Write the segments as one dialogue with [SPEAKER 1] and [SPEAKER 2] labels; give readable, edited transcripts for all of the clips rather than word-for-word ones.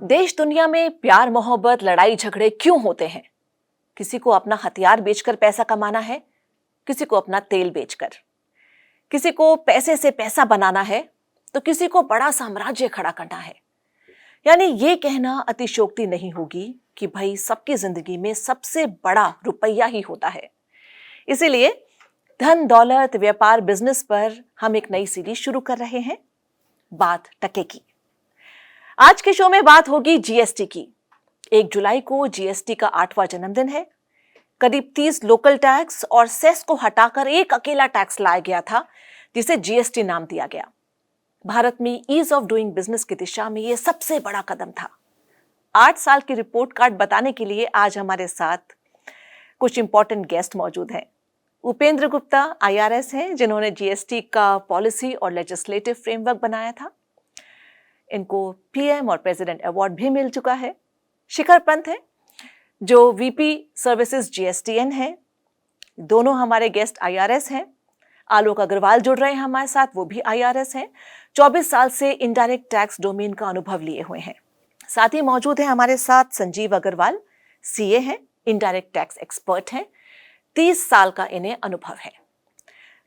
[SPEAKER 1] देश दुनिया में प्यार मोहब्बत लड़ाई झगड़े क्यों होते हैं? किसी को अपना हथियार बेचकर पैसा कमाना है, किसी को अपना तेल बेचकर, किसी को पैसे से पैसा बनाना है, तो किसी को बड़ा साम्राज्य खड़ा करना है। यानी ये कहना अतिशयोक्ति नहीं होगी कि भाई सबकी जिंदगी में सबसे बड़ा रुपया ही होता है। इसीलिए धन दौलत व्यापार बिजनेस पर हम एक नई सीरीज शुरू कर रहे हैं, बात टके की। आज के शो में बात होगी जीएसटी की। 1 जुलाई को जीएसटी का 8वां जन्मदिन है। करीब 30 लोकल टैक्स और सेस को हटाकर एक अकेला टैक्स लाया गया था, जिसे जीएसटी नाम दिया गया। भारत में ईज ऑफ डूइंग बिजनेस की दिशा में यह सबसे बड़ा कदम था। 8 साल की रिपोर्ट कार्ड बताने के लिए आज हमारे साथ कुछ इंपॉर्टेंट गेस्ट मौजूद हैं। उपेंद्र गुप्ता IRS हैं, जिन्होंने जीएसटी का पॉलिसी और लेजिस्लेटिव फ्रेमवर्क बनाया था। इनको PM और प्रेसिडेंट अवार्ड भी मिल चुका है। शिखर पंत है, जो VP सर्विसेज GSTN है। दोनों हमारे गेस्ट IRS हैं। आलोक अग्रवाल जुड़ रहे हैं हमारे साथ, वो भी IRS हैं। 24 साल से इनडायरेक्ट टैक्स डोमेन का अनुभव लिए हुए हैं। साथ ही मौजूद है हमारे साथ संजीव अग्रवाल, CA हैं, इनडायरेक्ट टैक्स एक्सपर्ट हैं। 30 साल का इन्हें अनुभव है।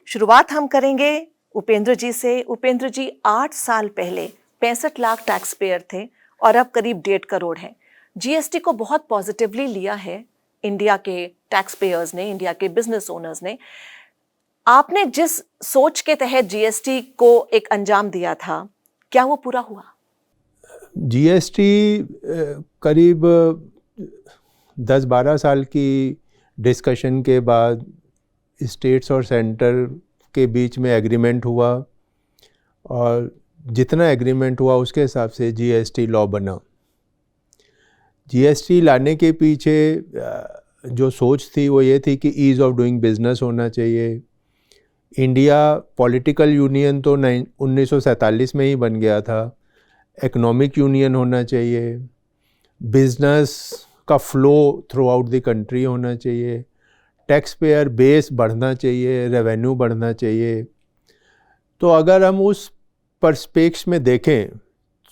[SPEAKER 1] शुरुआत हम करेंगे उपेंद्र जी से। उपेंद्र जी, 8 साल पहले 65 लाख टैक्स पेयर थे और अब करीब 1.5 करोड़ हैं। जीएसटी को बहुत पॉजिटिवली लिया है इंडिया के टैक्स पेयर्स ने, इंडिया के बिजनेस ओनर्स ने। आपने जिस सोच के तहत जीएसटी को एक अंजाम दिया था, क्या वो पूरा हुआ?
[SPEAKER 2] जीएसटी करीब 10-12 साल की डिस्कशन के बाद स्टेट्स और सेंटर के बीच में एग्रीमेंट हुआ और जितना एग्रीमेंट हुआ उसके हिसाब से जीएसटी लॉ बना। जीएसटी लाने के पीछे जो सोच थी वो ये थी कि ईज़ ऑफ डूइंग बिजनेस होना चाहिए। इंडिया पॉलिटिकल यूनियन तो 1947 में ही बन गया था। इकोनॉमिक यूनियन होना चाहिए, बिजनेस का flow through out the country होना चाहिए, टैक्स पेयर बेस बढ़ना चाहिए, रेवेन्यू बढ़ना चाहिए। तो अगर हम उस पर्सपेक्स में देखें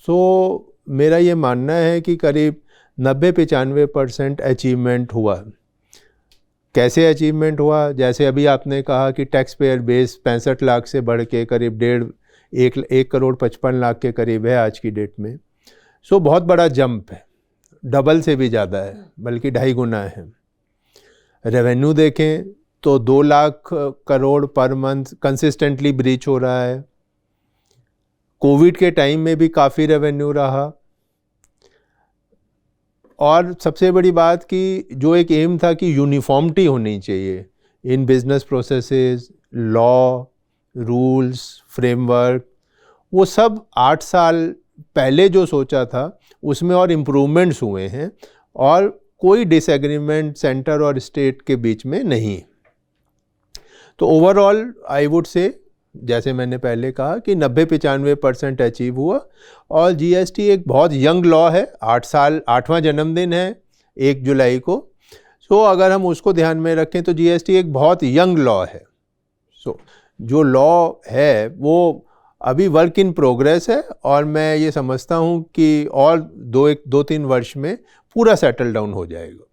[SPEAKER 2] तो मेरा ये मानना है कि करीब 90-95% अचीवमेंट हुआ। कैसे अचीवमेंट हुआ? जैसे अभी आपने कहा कि टैक्स पेयर बेस 65 लाख से बढ़ के करीब 1 करोड़ 55 लाख के करीब है आज की डेट में। सो बहुत बड़ा जंप है, डबल से भी ज़्यादा है, बल्कि 2.5 गुना है। रेवेन्यू देखें तो 2 lakh crore per month consistently breach हो रहा है। कोविड के टाइम में भी काफ़ी रेवेन्यू रहा। और सबसे बड़ी बात कि जो एक एम था कि यूनिफॉर्मिटी होनी चाहिए in business processes, law, rules, framework, वो सब 8 साल पहले जो सोचा था उसमें और इम्प्रूवमेंट्स हुए हैं और कोई डिसएग्रीमेंट सेंटर और स्टेट के बीच में नहीं। तो ओवरऑल आई वुड से, जैसे मैंने पहले कहा कि 90-95% अचीव हुआ। और जीएसटी एक बहुत यंग लॉ है, 8 साल, 8वां जन्मदिन है 1 जुलाई को। सो अगर हम उसको ध्यान में रखें तो जीएसटी एक बहुत यंग लॉ है। सो जो लॉ है वो अभी वर्क इन प्रोग्रेस है और मैं ये समझता हूँ कि और 2-3 वर्ष में पूरा सेटल डाउन हो जाएगा।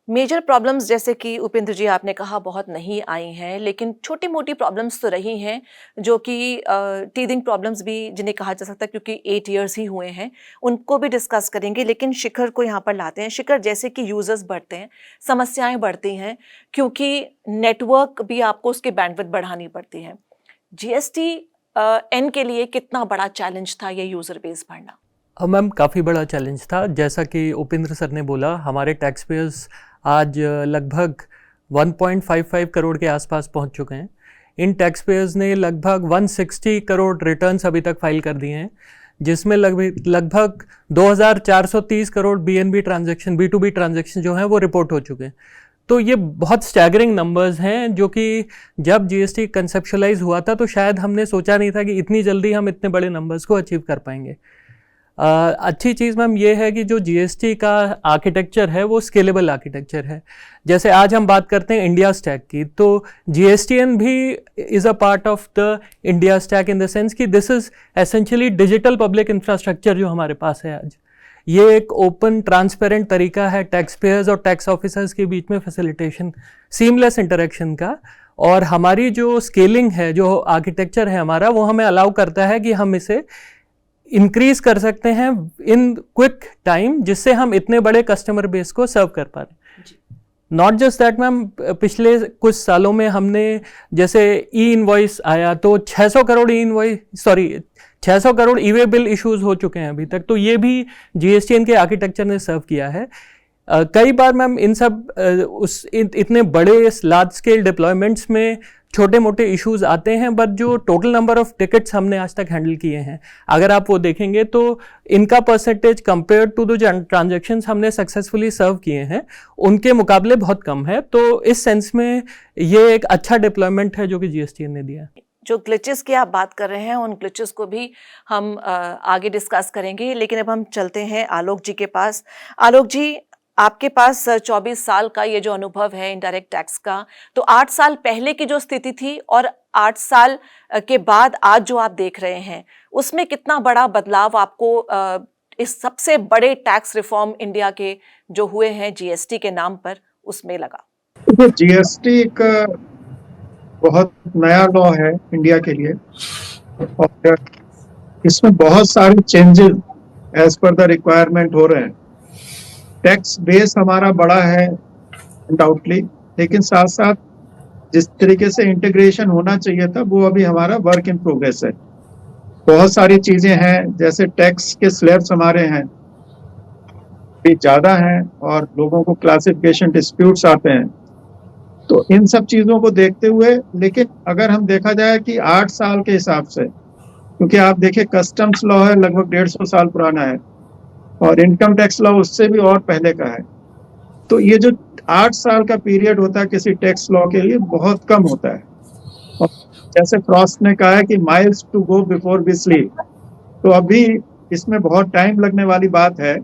[SPEAKER 1] मेजर प्रॉब्लम्स जैसे कि उपेंद्र जी आपने कहा बहुत नहीं आई हैं, लेकिन छोटी मोटी प्रॉब्लम्स तो रही हैं, जो कि टीदिंग प्रॉब्लम्स भी जिन्हें कहा जा सकता है, क्योंकि 8 इयर्स ही हुए हैं। उनको भी डिस्कस करेंगे, लेकिन शिखर को यहाँ पर लाते हैं। शिखर, जैसे कि यूजर्स बढ़ते हैं, समस्याएं बढ़ती हैं, क्योंकि नेटवर्क भी आपको उसकी बैंडविड्थ बढ़ानी पड़ती है। GSTN के लिए कितना बड़ा चैलेंज था ये यूजर बेस बढ़ना?
[SPEAKER 3] मैम, काफ़ी बड़ा चैलेंज था। जैसा कि उपेंद्र सर ने बोला, हमारे टैक्स पेयर्स आज लगभग 1.55 करोड़ के आसपास पहुंच चुके हैं। इन टैक्स पेयर्स ने लगभग 160 करोड़ रिटर्न्स अभी तक फाइल कर दिए हैं, जिसमें लगभग 2430 crore BNB transaction, B2B transaction जो हैं वो रिपोर्ट हो चुके हैं। तो ये बहुत स्टैगरिंग नंबर्स हैं, जो कि जब जीएसटी कंसेप्शुलाइज हुआ था तो शायद हमने सोचा नहीं था कि इतनी जल्दी हम इतने बड़े नंबर्स को अचीव कर पाएंगे। अच्छी चीज़ मैम ये है कि जो जीएसटी का आर्किटेक्चर है वो स्केलेबल आर्किटेक्चर है। जैसे आज हम बात करते हैं इंडिया स्टैक की, तो जीएसटीएन भी is a part of the India stack in the sense कि this is essentially digital public infrastructure जो हमारे पास है आज। ये एक ओपन ट्रांसपेरेंट तरीका है टैक्स पेयर्स और टैक्स ऑफिसर्स के बीच में फैसिलिटेशन, सीमलेस इंटरेक्शन का। और हमारी जो स्केलिंग है, जो आर्किटेक्चर है हमारा, वो हमें अलाउ करता है कि हम इसे इंक्रीज कर सकते हैं इन क्विक टाइम, जिससे हम इतने बड़े कस्टमर बेस को सर्व कर पा रहे हैं। नॉट जस्ट दैट मैम, पिछले कुछ सालों में हमने जैसे ई इनवॉइस आया तो 600 करोड़ ई वे बिल इश्यूज हो चुके हैं अभी तक, तो ये भी जीएसटीएन के आर्किटेक्चर ने सर्व किया है। कई बार मैम इन सब इतने बड़े लार्ज स्केल डिप्लॉयमेंट्स में छोटे मोटे इश्यूज आते हैं, बट जो टोटल नंबर ऑफ टिकट्स हमने आज तक हैंडल किए हैं, अगर आप वो देखेंगे तो इनका percentage compare to the transactions हमने सक्सेसफुली सर्व किए हैं, उनके मुकाबले बहुत कम है। तो इस सेंस में ये एक अच्छा डिप्लॉयमेंट है जो कि जीएसटीएन ने दिया।
[SPEAKER 1] जो ग्लिचेस की आप बात कर रहे हैं, उन ग्लिचेस को भी हम आगे डिस्कस करेंगे, लेकिन अब हम चलते हैं आलोक जी के पास। आलोक जी, आपके पास 24 साल का ये जो अनुभव है इनडायरेक्ट टैक्स का, तो 8 साल पहले की जो स्थिति थी और 8 साल के बाद आज जो आप देख रहे हैं, उसमें कितना बड़ा बदलाव आपको इस सबसे बड़े टैक्स रिफॉर्म इंडिया के जो हुए हैं जीएसटी के नाम पर, उसमें लगा?
[SPEAKER 4] जीएसटी का बहुत नया लॉ है इंडिया के लिए और इसमें बहुत सारे changes as per the requirement हो रहे हैं। टैक्स बेस हमारा बड़ा है अनडाउटली, लेकिन साथ साथ जिस तरीके से इंटीग्रेशन होना चाहिए था वो अभी हमारा वर्क इन प्रोग्रेस है। बहुत सारी चीजें हैं, जैसे टैक्स के स्लैब्स हमारे हैं भी ज्यादा हैं और लोगों को क्लासिफिकेशन डिस्प्यूट्स आते हैं, तो इन सब चीजों को देखते हुए, लेकिन अगर हम देखा जाए कि 8 साल के हिसाब से, क्योंकि आप देखिए कस्टम्स लॉ है लगभग 150 साल पुराना है और इनकम टैक्स लॉ उससे भी और पहले का है, तो ये जो 8 साल का पीरियड होता है किसी टैक्स लॉ के लिए बहुत कम होता है। और जैसे फ्रॉस्ट ने कहा है कि miles to go before we sleep, तो अभी इसमें बहुत टाइम लगने वाली बात है।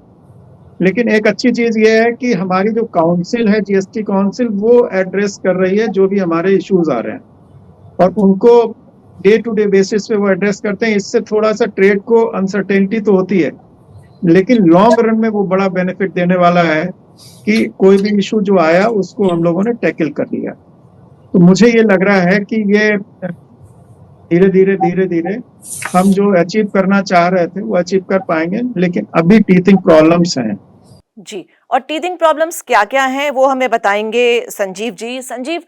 [SPEAKER 4] लेकिन एक अच्छी चीज ये है कि हमारी जो काउंसिल है, जीएसटी काउंसिल, वो एड्रेस कर रही है जो भी हमारे इश्यूज आ रहे हैं और उनको डे टू डे बेसिस पे वो एड्रेस करते हैं। इससे थोड़ा सा ट्रेड को अनसर्टेनिटी तो होती है, लेकिन लॉन्ग रन में वो बड़ा बेनिफिट देने वाला है कि कोई भी इशू जो आया उसको हम लोगों ने टैकल कर लिया। तो मुझे ये लग रहा है कि ये धीरे धीरे हम जो अचीव करना चाह रहे थे वो अचीव कर पाएंगे, लेकिन अभी टीथिंग प्रॉब्लम्स हैं
[SPEAKER 1] जी। और टीथिंग प्रॉब्लम्स क्या क्या हैं वो हमें बताएंगे संजीव जी। संजीव,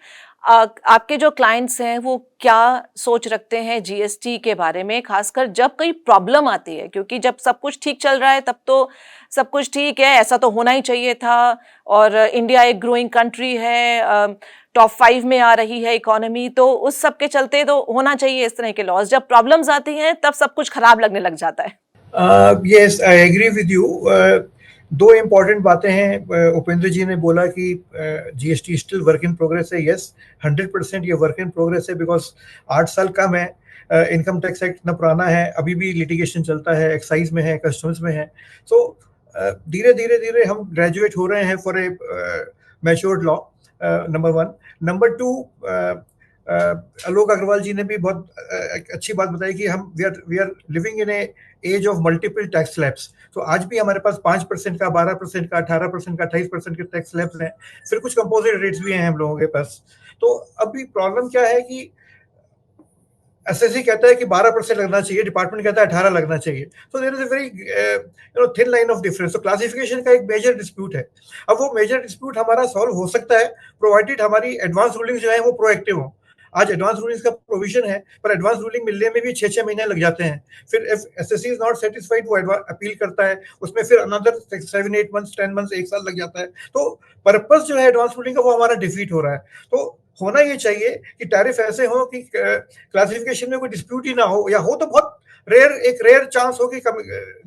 [SPEAKER 1] आपके जो क्लाइंट्स हैं वो क्या सोच रखते हैं जीएसटी के बारे में, खासकर जब कोई प्रॉब्लम आती है? क्योंकि जब सब कुछ ठीक चल रहा है तब तो सब कुछ ठीक है, ऐसा तो होना ही चाहिए था, और इंडिया एक ग्रोइंग कंट्री है, टॉप 5 में आ रही है इकोनॉमी, तो उस सब के चलते तो होना चाहिए इस तरह के लॉस। जब प्रॉब्लम्स आती हैं तब सब कुछ खराब लगने लग जाता है।
[SPEAKER 5] Yes, I agree with you. दो इम्पॉर्टेंट बातें हैं। उपेंद्र जी ने बोला कि GST still work in progress है। यस, 100% ये वर्क इन प्रोग्रेस है, बिकॉज 8 साल कम है। इनकम टैक्स एक्ट इतना पुराना है, अभी भी लिटिगेशन चलता है, एक्साइज में है, कस्टम्स में है। सो धीरे धीरे हम ग्रेजुएट हो रहे हैं for a matured law, number 1। Number 2, Alok Agrawal ji ने भी बहुत अच्छी बात बताई कि हम we are living in a age of multiple tax slabs. तो आज भी हमारे पास 5% का, 12% का, 18% का, 28% के टैक्स स्लैब्स हैं, फिर कुछ कंपोजिट रेट्स भी हैं हम लोगों के पास। तो अभी प्रॉब्लम क्या है कि एसएससी कहता है कि 12% लगना चाहिए, डिपार्टमेंट कहता है 18 लगना चाहिए। तो there is a very thin line of difference. तो क्लासिफिकेशन का एक मेजर डिस्प्यूट है। अब वो मेजर डिस्प्यूट हमारा सॉल्व हो सकता है प्रोवाइडेड हमारी एडवांस रूलिंग जो है वो प्रोएक्टिव हो। आज एडवांस रूलिंग का प्रोविजन है, पर एडवांस रूलिंग मिलने में भी 6-6 महीने लग जाते हैं। फिर if SSC is not satisfied, वो अपील करता है, उसमें फिर अनदर 7-8 मंथ्स, 10 मंथ्स, 1 साल लग जाता है। तो पर्पस जो है एडवांस रूलिंग का वो हमारा डिफीट हो रहा है। तो होना ये चाहिए कि टैरिफ ऐसे हो कि क्लासिफिकेशन में कोई डिस्प्यूट ही ना हो, या हो तो बहुत रेयर चांस हो कि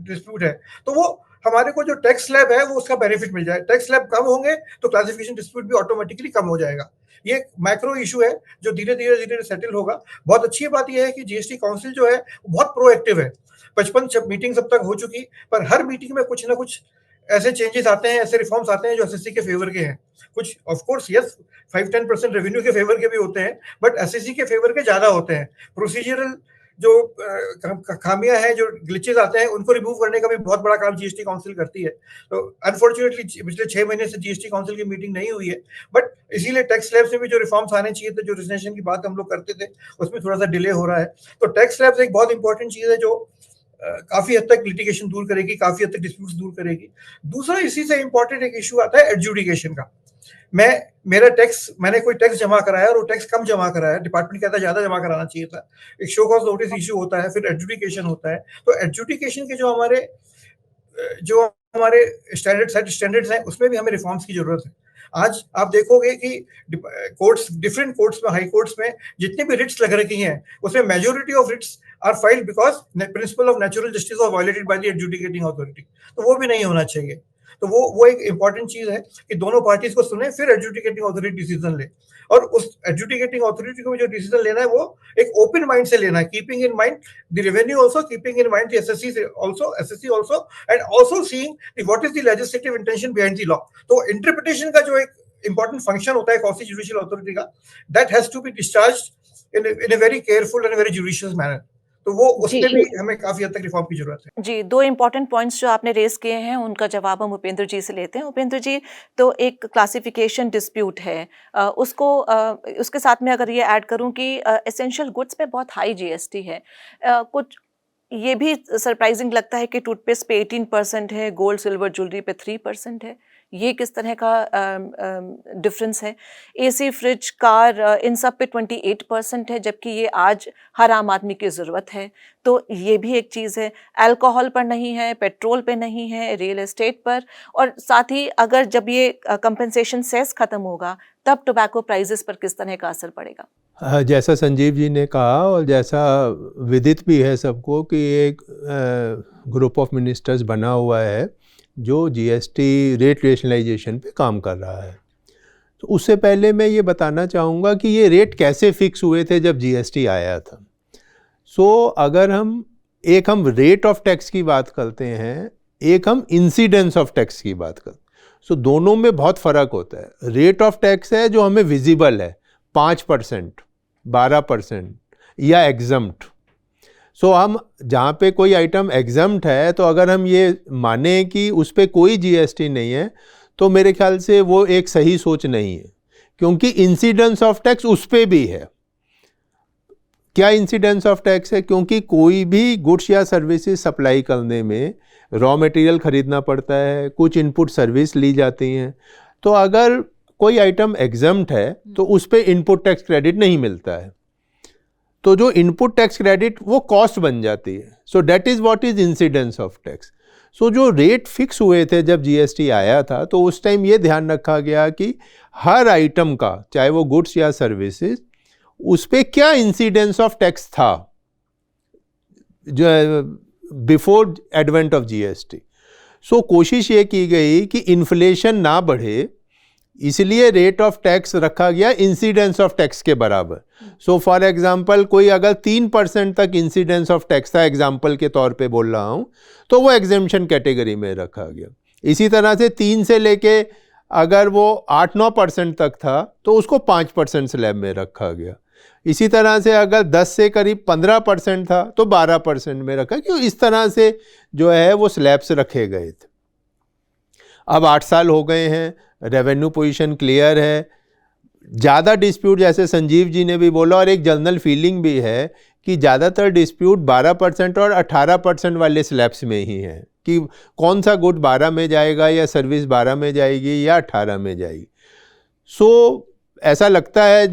[SPEAKER 5] डिस्प्यूट है, तो वो हमारे को जो टैक्स स्लैब है वो उसका बेनिफिट मिल जाए। टैक्स स्लैब कम होंगे तो क्लासिफिकेशन डिस्प्यूट भी ऑटोमेटिकली कम हो जाएगा। ये मैक्रो इशू है जो धीरे धीरे सेटल होगा। बहुत अच्छी बात यह है कि जीएसटी काउंसिल जो है बहुत प्रोएक्टिव है। 55 मीटिंग्स अब तक हो चुकी, पर हर मीटिंग में कुछ ना कुछ ऐसे चेंजेस आते हैं, ऐसे रिफॉर्म्स आते हैं जो एसएससी के फेवर के हैं। कुछ ऑफ कोर्स यस 5-10% रेवेन्यू के फेवर के भी होते हैं, बट एसएससी के फेवर के ज्यादा होते हैं। प्रोसीजरल जो खामियां हैं, जो ग्लिचेस आते हैं, उनको रिमूव करने का भी बहुत बड़ा काम जीएसटी काउंसिल करती है। तो अनफॉर्चुनेटली पिछले 6 महीने से जीएसटी काउंसिल की मीटिंग नहीं हुई है, बट इसीलिए टैक्स स्लैब्स में भी जो रिफॉर्म्स आने चाहिए थे, जो रिजनेशन की बात हम लोग करते थे, उसमें थोड़ा सा डिले हो रहा है। तो टैक्स स्लैब्स एक बहुत इंपॉर्टेंट चीज है जो काफी हद तक लिटिगेशन दूर करेगी, काफी हद तक डिस्प्यूट्स दूर करेगी। दूसरा इसी से इंपॉर्टेंट एक इशू आता है एडजुडिकेशन का। मैंने कोई टैक्स जमा कराया और वो टैक्स कम जमा कराया, डिपार्टमेंट कहता है ज्यादा जमा कराना चाहिए था, एक शो कॉज नोटिस इशू होता है, फिर एडजुडिकेशन होता है। तो एडजुडिकेशन के जो हमारे स्टैंडर्ड्स हैं, उसमें भी हमें रिफॉर्म्स की जरूरत है। आज आप देखोगे कि डिफरेंट कोर्ट्स में, हाई कोर्ट्स में जितने भी रिट्स लग रही हैं, उसमें majority of writs are filed because principle of natural justice was violated by the adjudicating authority. तो वो भी नहीं होना चाहिए। तो वो एक इंपॉर्टेंट चीज है कि दोनों पार्टीज को सुने, फिर एडजुडिकेटिंग अथॉरिटी डिसीजन ले। और उस एडजुडिकेटिंग अथॉरिटी को जो डिसीजन लेना है वो एक ओपन माइंड से लेना है, keeping in mind the revenue also, keeping in mind the SSC also and also seeing what is the legislative intention behind the law. तो इंटरप्रिटेशन का जो एक इंपॉर्टेंट फंक्शन होता है कॉन्स्टिट्यूशनल अथॉरिटी का, that has to be discharged in a very careful and very judicious manner. तो वो उसमें भी हमें काफी हद तक रिफॉर्म की जरूरत है।
[SPEAKER 1] जी, 2 इम्पॉर्टेंट पॉइंट्स जो आपने रेज किए हैं उनका जवाब हम उपेंद्र जी से लेते हैं। उपेंद्र जी, तो एक क्लासिफिकेशन डिस्प्यूट है, उसके साथ में अगर ये ऐड करूं कि एसेंशियल गुड्स पे बहुत हाई जीएसटी है, कुछ ये भी सरप्राइजिंग लगता है कि टूथपेस्ट पे 18% है, गोल्ड सिल्वर ज्वेलरी पे 3% है। ये किस तरह का डिफरेंस है? एसी, फ्रिज, कार, इन सब पे 28% है, जबकि ये आज हर आम आदमी की ज़रूरत है। तो ये भी एक चीज़ है। अल्कोहल पर नहीं है, पेट्रोल पे नहीं है, रियल एस्टेट पर, और साथ ही अगर जब ये कंपनसेशन सेस ख़त्म होगा तब टोबैको प्राइजेस पर किस तरह का असर पड़ेगा?
[SPEAKER 2] जैसा संजीव जी ने कहा और जैसा विदित भी है सबको कि एक ग्रुप ऑफ मिनिस्टर्स बना हुआ है जो जीएसटी रेट रेशनलाइजेशन पे काम कर रहा है। तो उससे पहले मैं ये बताना चाहूँगा कि ये रेट कैसे फिक्स हुए थे जब जीएसटी आया था। अगर हम रेट ऑफ टैक्स की बात करते हैं, एक हम इंसिडेंस ऑफ टैक्स की बात करते हैं। दोनों में बहुत फ़र्क होता है। रेट ऑफ टैक्स है जो हमें विजिबल है, 5%, 12% या एग्जम्प्ट। हम जहाँ पे कोई आइटम एग्जम्प्ट है, तो अगर हम ये माने कि उस पर कोई जीएसटी नहीं है, तो मेरे ख्याल से वो एक सही सोच नहीं है, क्योंकि इंसिडेंस ऑफ टैक्स उस पर भी है। क्या इंसिडेंस ऑफ टैक्स है? क्योंकि कोई भी गुड्स या सर्विसेज सप्लाई करने में रॉ मटेरियल खरीदना पड़ता है, कुछ इनपुट सर्विस ली जाती हैं। तो अगर कोई आइटम एग्जम्प्ट है तो उस पर इनपुट टैक्स क्रेडिट नहीं मिलता है, तो जो इनपुट टैक्स क्रेडिट वो कॉस्ट बन जाती है। So that is what is incidence of tax. जो रेट फिक्स हुए थे जब जीएसटी आया था, तो उस टाइम ये ध्यान रखा गया कि हर आइटम का, चाहे वो गुड्स या सर्विसेज, उस पर क्या इंसिडेंस ऑफ टैक्स था जो बिफोर एडवेंट ऑफ जीएसटी। कोशिश ये की गई कि इन्फ्लेशन ना बढ़े, इसलिए रेट ऑफ टैक्स रखा गया इंसिडेंस ऑफ टैक्स के बराबर। फॉर एग्जांपल कोई अगर 3% तक इंसिडेंस ऑफ टैक्स था, एग्जांपल के तौर पे बोल रहा हूँ, तो वो एग्जेम्पशन कैटेगरी में रखा गया। इसी तरह से 3 से लेके अगर वो 8-9% तक था तो उसको 5% स्लैब में रखा गया। इसी तरह से अगर 10 से करीब 15% था तो 12% में रखा, क्यों इस तरह से जो है वो स्लैब्स रखे गए थे। अब 8 साल हो गए हैं, रेवेन्यू पोजीशन क्लियर है। ज़्यादा डिस्प्यूट, जैसे संजीव जी ने भी बोला, और एक जनरल फीलिंग भी है कि ज़्यादातर डिस्प्यूट 12% और 18% वाले स्लैब्स में ही हैं, कि कौन सा गुड 12 में जाएगा या सर्विस 12 में जाएगी या 18 में जाएगी। ऐसा लगता है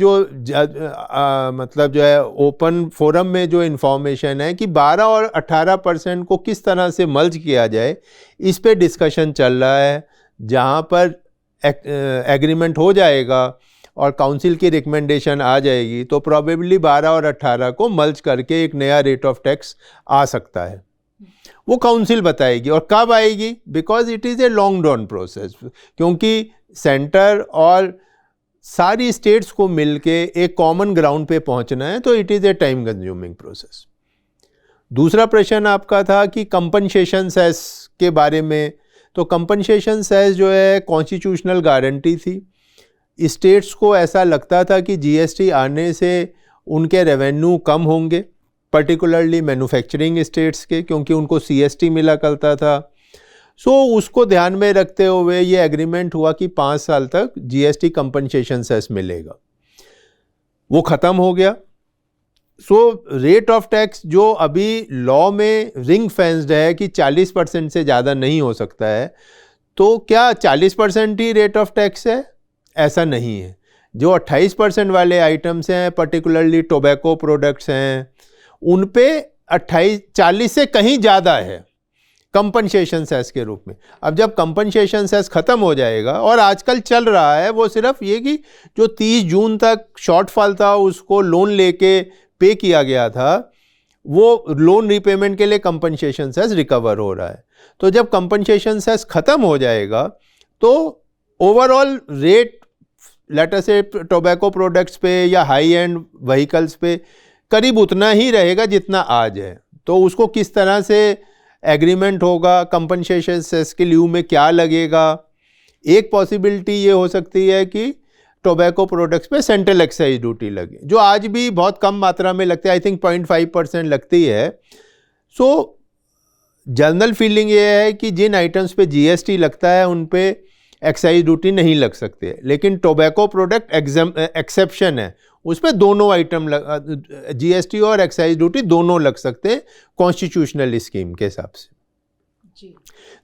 [SPEAKER 2] मतलब जो है ओपन फोरम में जो इन्फॉर्मेशन है कि 12 और 18% को किस तरह से मर्ज किया जाए, इस पे डिस्कशन चल रहा है। जहाँ पर एग्रीमेंट हो जाएगा और काउंसिल की रिकमेंडेशन आ जाएगी, तो प्रोबेबली 12 और 18 को मर्ज करके एक नया रेट ऑफ टैक्स आ सकता है। वो काउंसिल बताएगी, और कब आएगी, because it is a long run process, क्योंकि सेंटर और सारी स्टेट्स को मिलके एक कॉमन ग्राउंड पे पहुंचना है, तो it is a time consuming process. दूसरा प्रश्न आपका था कि कंपनसेशन सेस के बारे में। तो कंपनसेशन सेस जो है कॉन्स्टिट्यूशनल गारंटी थी। स्टेट्स को ऐसा लगता था कि जीएसटी आने से उनके रेवेन्यू कम होंगे, पर्टिकुलरली मैन्युफैक्चरिंग स्टेट्स के, क्योंकि उनको CST मिला करता था। सो उसको ध्यान में रखते हुए ये एग्रीमेंट हुआ कि 5 साल तक GST कंपनसेशन सेस मिलेगा। वो ख़त्म हो गया। सो रेट ऑफ टैक्स जो अभी लॉ में रिंग फेंस्ड है कि 40% से ज़्यादा नहीं हो सकता है, तो क्या 40% ही रेट ऑफ टैक्स है? ऐसा नहीं है। जो 28% वाले आइटम्स हैं, पर्टिकुलरली टोबैको प्रोडक्ट्स हैं, उन पे 40 से कहीं ज़्यादा है कंपनसेशन सेस के रूप में। अब जब कंपनसेशन सेस ख़त्म हो जाएगा, और आजकल चल रहा है वो सिर्फ ये कि जो 30 जून तक शॉर्टफॉल था उसको लोन लेके पे किया गया था, वो लोन रिपेमेंट के लिए कंपनसेशन सेस रिकवर हो रहा है। तो जब कंपनसेशन सेस ख़त्म हो जाएगा तो ओवरऑल रेट लेटर से टोबैको प्रोडक्ट्स पे या हाई एंड व्हीकल्स पे करीब उतना ही रहेगा जितना आज है। तो उसको किस तरह से एग्रीमेंट होगा, कंपनसेशन सेस के लिeu में क्या लगेगा, एक पॉसिबिलिटी ये हो सकती है कि टोबैको प्रोडक्ट्स पे सेंट्रल एक्साइज ड्यूटी लगे, जो आज भी बहुत कम मात्रा में लगती है, आई थिंक 0.5% लगती है। सो जनरल फीलिंग ये है कि जिन आइटम्स पे GST लगता है उन पे एक्साइज ड्यूटी नहीं लग सकती है, लेकिन टोबैको प्रोडक्ट एक्सेप्शन है, उस पर दोनों आइटम GST और एक्साइज ड्यूटी दोनों लग सकते हैं कॉन्स्टिट्यूशनल स्कीम के हिसाब से।
[SPEAKER 1] जी।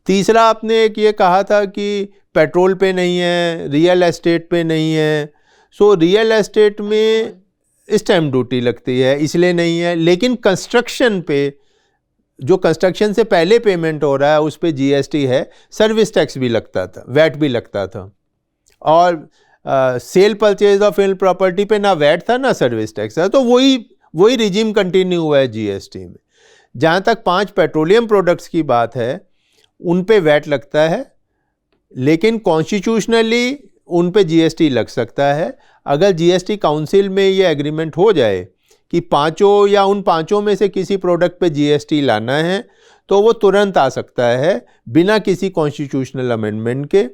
[SPEAKER 2] तीसरा आपने एक ये कहा था कि पेट्रोल पे नहीं है, रियल एस्टेट पे नहीं है। सो रियल एस्टेट में स्टैम्प ड्यूटी लगती है इसलिए नहीं है, लेकिन कंस्ट्रक्शन पे जो कंस्ट्रक्शन से पहले पेमेंट हो रहा है उस पे GST है, सर्विस टैक्स भी लगता था, वैट भी लगता था, और cell purchase of real property पे ना वैट था ना सर्विस टैक्स था। तो वही रिजीम कंटिन्यू हुआ है GST में। जहाँ तक 5 पेट्रोलियम प्रोडक्ट्स की बात है, उन पे वैट लगता है, लेकिन कॉन्स्टिट्यूशनली उन पे GST लग सकता है। अगर GST काउंसिल में ये एग्रीमेंट हो जाए कि 5 या उन 5 में से किसी प्रोडक्ट पे GST लाना है, तो वो तुरंत आ सकता है बिना किसी कॉन्स्टिट्यूशनल अमेंडमेंट के।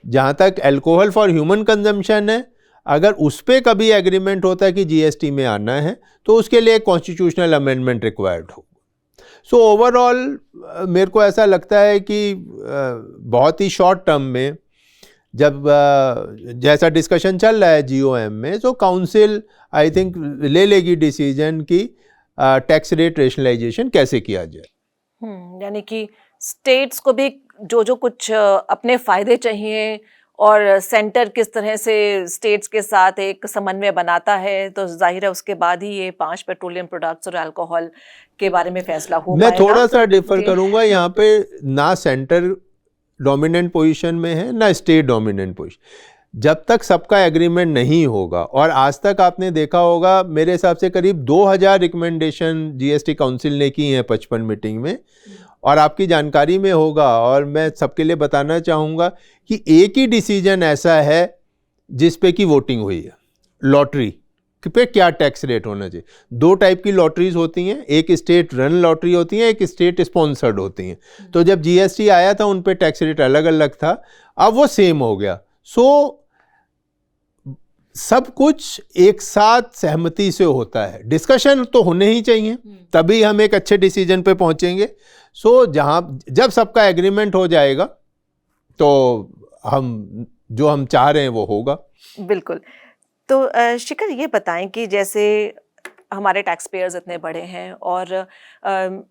[SPEAKER 2] जहाँ तक अल्कोहल फॉर ह्यूमन कंजम्पशन है, अगर उस पर कभी एग्रीमेंट होता है कि GST में आना है, तो उसके लिए कॉन्स्टिट्यूशनल अमेंडमेंट रिक्वायर्ड हो। सो ओवरऑल मेरे को ऐसा लगता है कि बहुत ही शॉर्ट टर्म में जब जैसा डिस्कशन चल रहा है GOM में, तो काउंसिल आई थिंक ले लेगी डिसीजन कि टैक्स रेट रेशनलाइजेशन कैसे किया जाए।
[SPEAKER 1] यानी कि स्टेट्स को भी जो कुछ अपने फायदे चाहिए और सेंटर किस तरह से स्टेट्स के साथ एक समन्वय बनाता है, तो जाहिर है उसके बाद ही ये 5 पेट्रोलियम प्रोडक्ट्स और अल्कोहल के बारे में फैसला हो
[SPEAKER 2] मैं
[SPEAKER 1] पाएगा।
[SPEAKER 2] थोड़ा सा डिफर करूंगा यहाँ पे, ना सेंटर डोमिनेंट पोजीशन में है ना स्टेट डोमिनेंट पोजीशन। जब तक सबका एग्रीमेंट नहीं होगा, और आज तक आपने देखा होगा मेरे हिसाब से करीब 2000 रिकमेंडेशन GST काउंसिल ने की हैं 55 मीटिंग में, और आपकी जानकारी में होगा, और मैं सबके लिए बताना चाहूँगा कि एक ही डिसीजन ऐसा है जिस पे की वोटिंग हुई है, लॉटरी पे क्या टैक्स रेट होना चाहिए। 2 टाइप की लॉटरीज होती हैं, एक स्टेट रन लॉटरी होती है, एक स्टेट स्पॉन्सर्ड होती हैं। तो जब GST आया था उन पे टैक्स रेट अलग अलग था, अब वो सेम हो गया। सो सब कुछ एक साथ सहमति से होता है, डिस्कशन तो होने ही चाहिए, तभी हम एक अच्छे डिसीजन पे पहुंचेंगे। सो जब सबका एग्रीमेंट हो जाएगा तो जो हम चाह रहे हैं वो होगा।
[SPEAKER 1] बिल्कुल। तो शिखर ये बताएं कि जैसे हमारे टैक्स पेयर्स इतने बड़े हैं, और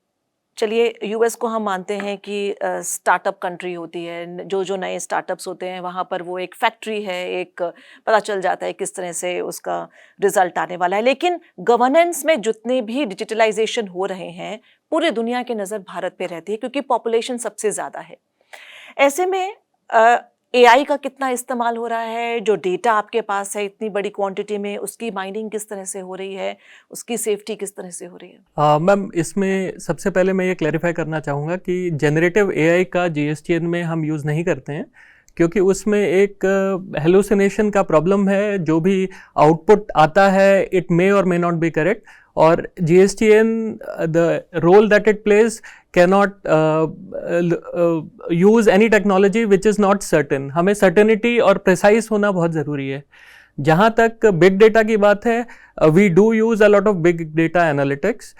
[SPEAKER 1] चलिए US को हम मानते हैं कि स्टार्टअप कंट्री होती है, जो नए स्टार्टअप्स होते हैं वहाँ पर वो एक फैक्ट्री है, एक पता चल जाता है किस तरह से उसका रिजल्ट आने वाला है। लेकिन गवर्नेंस में जितने भी डिजिटलाइजेशन हो रहे हैं, पूरे दुनिया की नज़र भारत पे रहती है क्योंकि पॉपुलेशन सबसे ज़्यादा है। ऐसे में AI का कितना इस्तेमाल हो रहा है, जो डेटा आपके पास है इतनी बड़ी क्वांटिटी में, उसकी माइनिंग किस तरह से हो रही है, उसकी सेफ्टी किस तरह से हो रही है?
[SPEAKER 3] मैम, इसमें सबसे पहले मैं ये क्लैरिफाई करना चाहूँगा कि जनरेटिव AI का GSTN में हम यूज़ नहीं करते हैं, क्योंकि उसमें एक हेलुसिनेशन का प्रॉब्लम है। जो भी आउटपुट आता है इट मे और मे नॉट बी करेक्ट, और GSTN the role that it plays cannot use any technology which is not certain। हमें सर्टेनिटी और प्रिसाइज होना बहुत ज़रूरी है। जहाँ तक बिग डेटा की बात है, we do use a lot of big data analytics.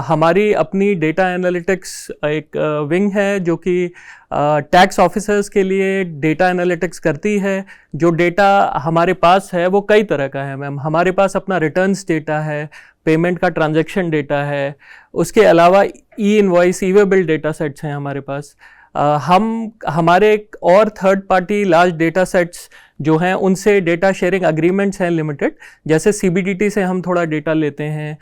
[SPEAKER 3] हमारी अपनी डेटा एनालिटिक्स एक विंग है जो कि टैक्स ऑफिसर्स के लिए डेटा एनालिटिक्स करती है। जो डेटा हमारे पास है वो कई तरह का है मैम। हमारे पास अपना रिटर्न्स डेटा है, पेमेंट का ट्रांजैक्शन डेटा है, उसके अलावा ई इनवॉइस, ई वे बिल डेटा सेट्स हैं हमारे पास। हमारे एक और third party large data sets जो हैं उनसे डेटा शेयरिंग अग्रीमेंट्स हैं लिमिटेड, जैसे सीबीडीटी से हम थोड़ा डेटा लेते हैं।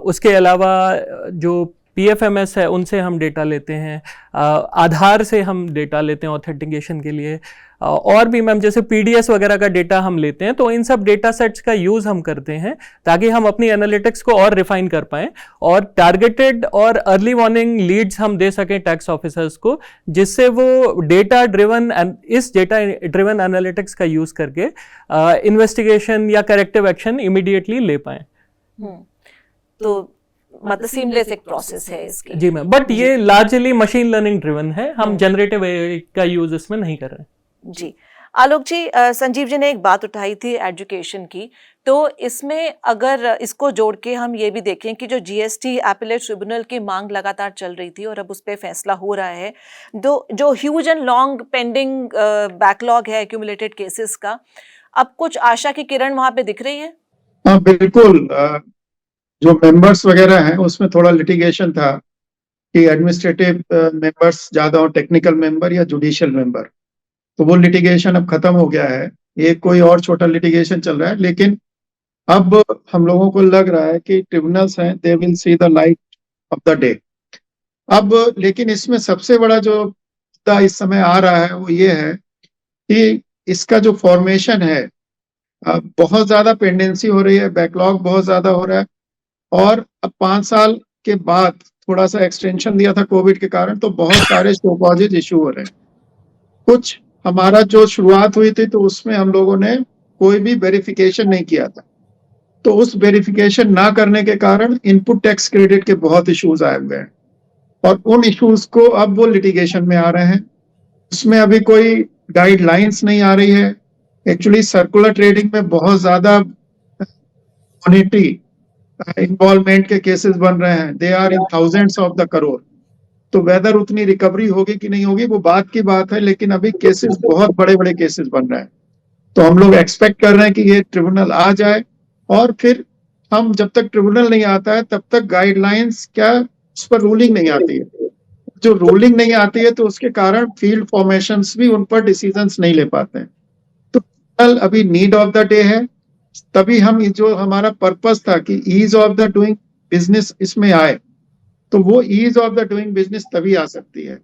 [SPEAKER 3] उसके अलावा जो पीएफएमएस है उनसे हम डेटा लेते हैं, आधार से हम डेटा लेते हैं ऑथेंटिकेशन के लिए, और भी मैम जैसे पीडीएस वगैरह का डेटा हम लेते हैं। तो इन सब डेटा सेट्स का यूज़ हम करते हैं ताकि हम अपनी एनालिटिक्स को और रिफाइन कर पाएँ और टारगेटेड और अर्ली वार्निंग लीड्स हम दे सकें टैक्स ऑफिसर्स को, जिससे वो डेटा ड्रिवन एनालिटिक्स का यूज़ करके इन्वेस्टिगेशन या करेक्टिव एक्शन इमीडिएटली ले पाएँ।
[SPEAKER 1] तो मतलब सीमलेस एक प्रोसेस है इसकी।
[SPEAKER 3] जी मैम, बट ये लार्जली मशीन लर्निंग ड्रिवन है, हम जनरेटिव एआई का यूज इसमें नहीं कर रहे हैं।
[SPEAKER 1] जी आलोक जी, संजीव जी ने एक बात उठाई थी एजुकेशन की, तो इसमें अगर इसको जोड़ के हम ये भी देखें कि जो जीएसटी एपेलेट ट्रिब्यूनल की मांग लगातार चल रही थी और अब उस पर फैसला हो रहा है, जो huge and long pending backlog है एक्यूमुलेटेड केसेस का, अब कुछ आशा की किरण वहां पे दिख रही है?
[SPEAKER 4] हाँ बिल्कुल। जो मेंबर्स वगैरह हैं उसमें थोड़ा लिटिगेशन था कि एडमिनिस्ट्रेटिव मेंबर्स ज्यादा हो, टेक्निकल मेंबर या जुडिशियल मेंबर, तो वो लिटिगेशन अब खत्म हो गया है। एक कोई और छोटा लिटिगेशन चल रहा है, लेकिन अब हम लोगों को लग रहा है कि ट्रिब्यूनल्स हैं, they will see the light of the day. अब लेकिन इसमें सबसे बड़ा जो मुद्दा इस समय आ रहा है वो ये है कि इसका जो फॉर्मेशन है, बहुत ज्यादा पेंडेंसी हो रही है, बैकलॉग बहुत ज्यादा हो रहा है, और अब 5 साल के बाद थोड़ा सा एक्सटेंशन दिया था कोविड के कारण, तो बहुत सारे शो कॉजेज इशू हो रहे हैं। कुछ हमारा जो शुरुआत हुई थी तो उसमें हम लोगों ने कोई भी वेरिफिकेशन नहीं किया था, तो उस वेरिफिकेशन ना करने के कारण इनपुट टैक्स क्रेडिट के बहुत इश्यूज आए हुए हैं, और उन इश्यूज को अब वो लिटिगेशन में आ रहे हैं। उसमें अभी कोई गाइडलाइंस नहीं आ रही है। एक्चुअली सर्कुलर ट्रेडिंग में बहुत ज्यादा मॉनिटरी इन्वॉल्वमेंट के केसेस बन रहे हैं, they are in thousands of the crore. तो वेदर उतनी रिकवरी होगी कि नहीं होगी वो बात की बात है, लेकिन अभी केसेस बहुत बड़े बड़े केसेस बन रहे हैं। तो हम लोग एक्सपेक्ट कर रहे हैं कि ये ट्रिब्यूनल आ जाए, और फिर हम जब तक ट्रिब्यूनल नहीं आता है तब तक गाइडलाइंस क्या उस पर रूलिंग नहीं आती है। जो रूलिंग नहीं आती है तो उसके कारण फील्ड फॉर्मेशंस भी उन पर डिसीजंस नहीं ले पाते हैं। तो ट्रिब्यूनल अभी नीड ऑफ द डे है, तभी हम जो हमारा पर्पस था कि ease of the doing business इसमें आए, तो वो ease of the doing business तभी आ सकती है।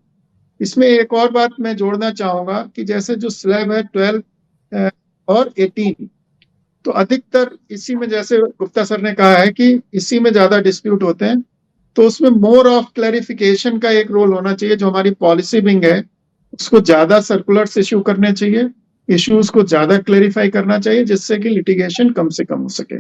[SPEAKER 4] इसमें एक और बात मैं जोड़ना चाहूंगा कि जैसे जो स्लैब है 12 और 18, तो अधिकतर इसी में, जैसे गुप्ता सर ने कहा है कि इसी में ज्यादा डिस्प्यूट होते हैं, तो उसमें मोर ऑफ क्लैरिफिकेशन का एक रोल होना चाहिए। जो हमारी पॉलिसी विंग है उसको ज्यादा सर्कुलर्स इश्यू करने चाहिए, इश्यूज को ज्यादा क्लेरिफाई करना चाहिए, जिससे कि लिटिगेशन कम से कम हो सके।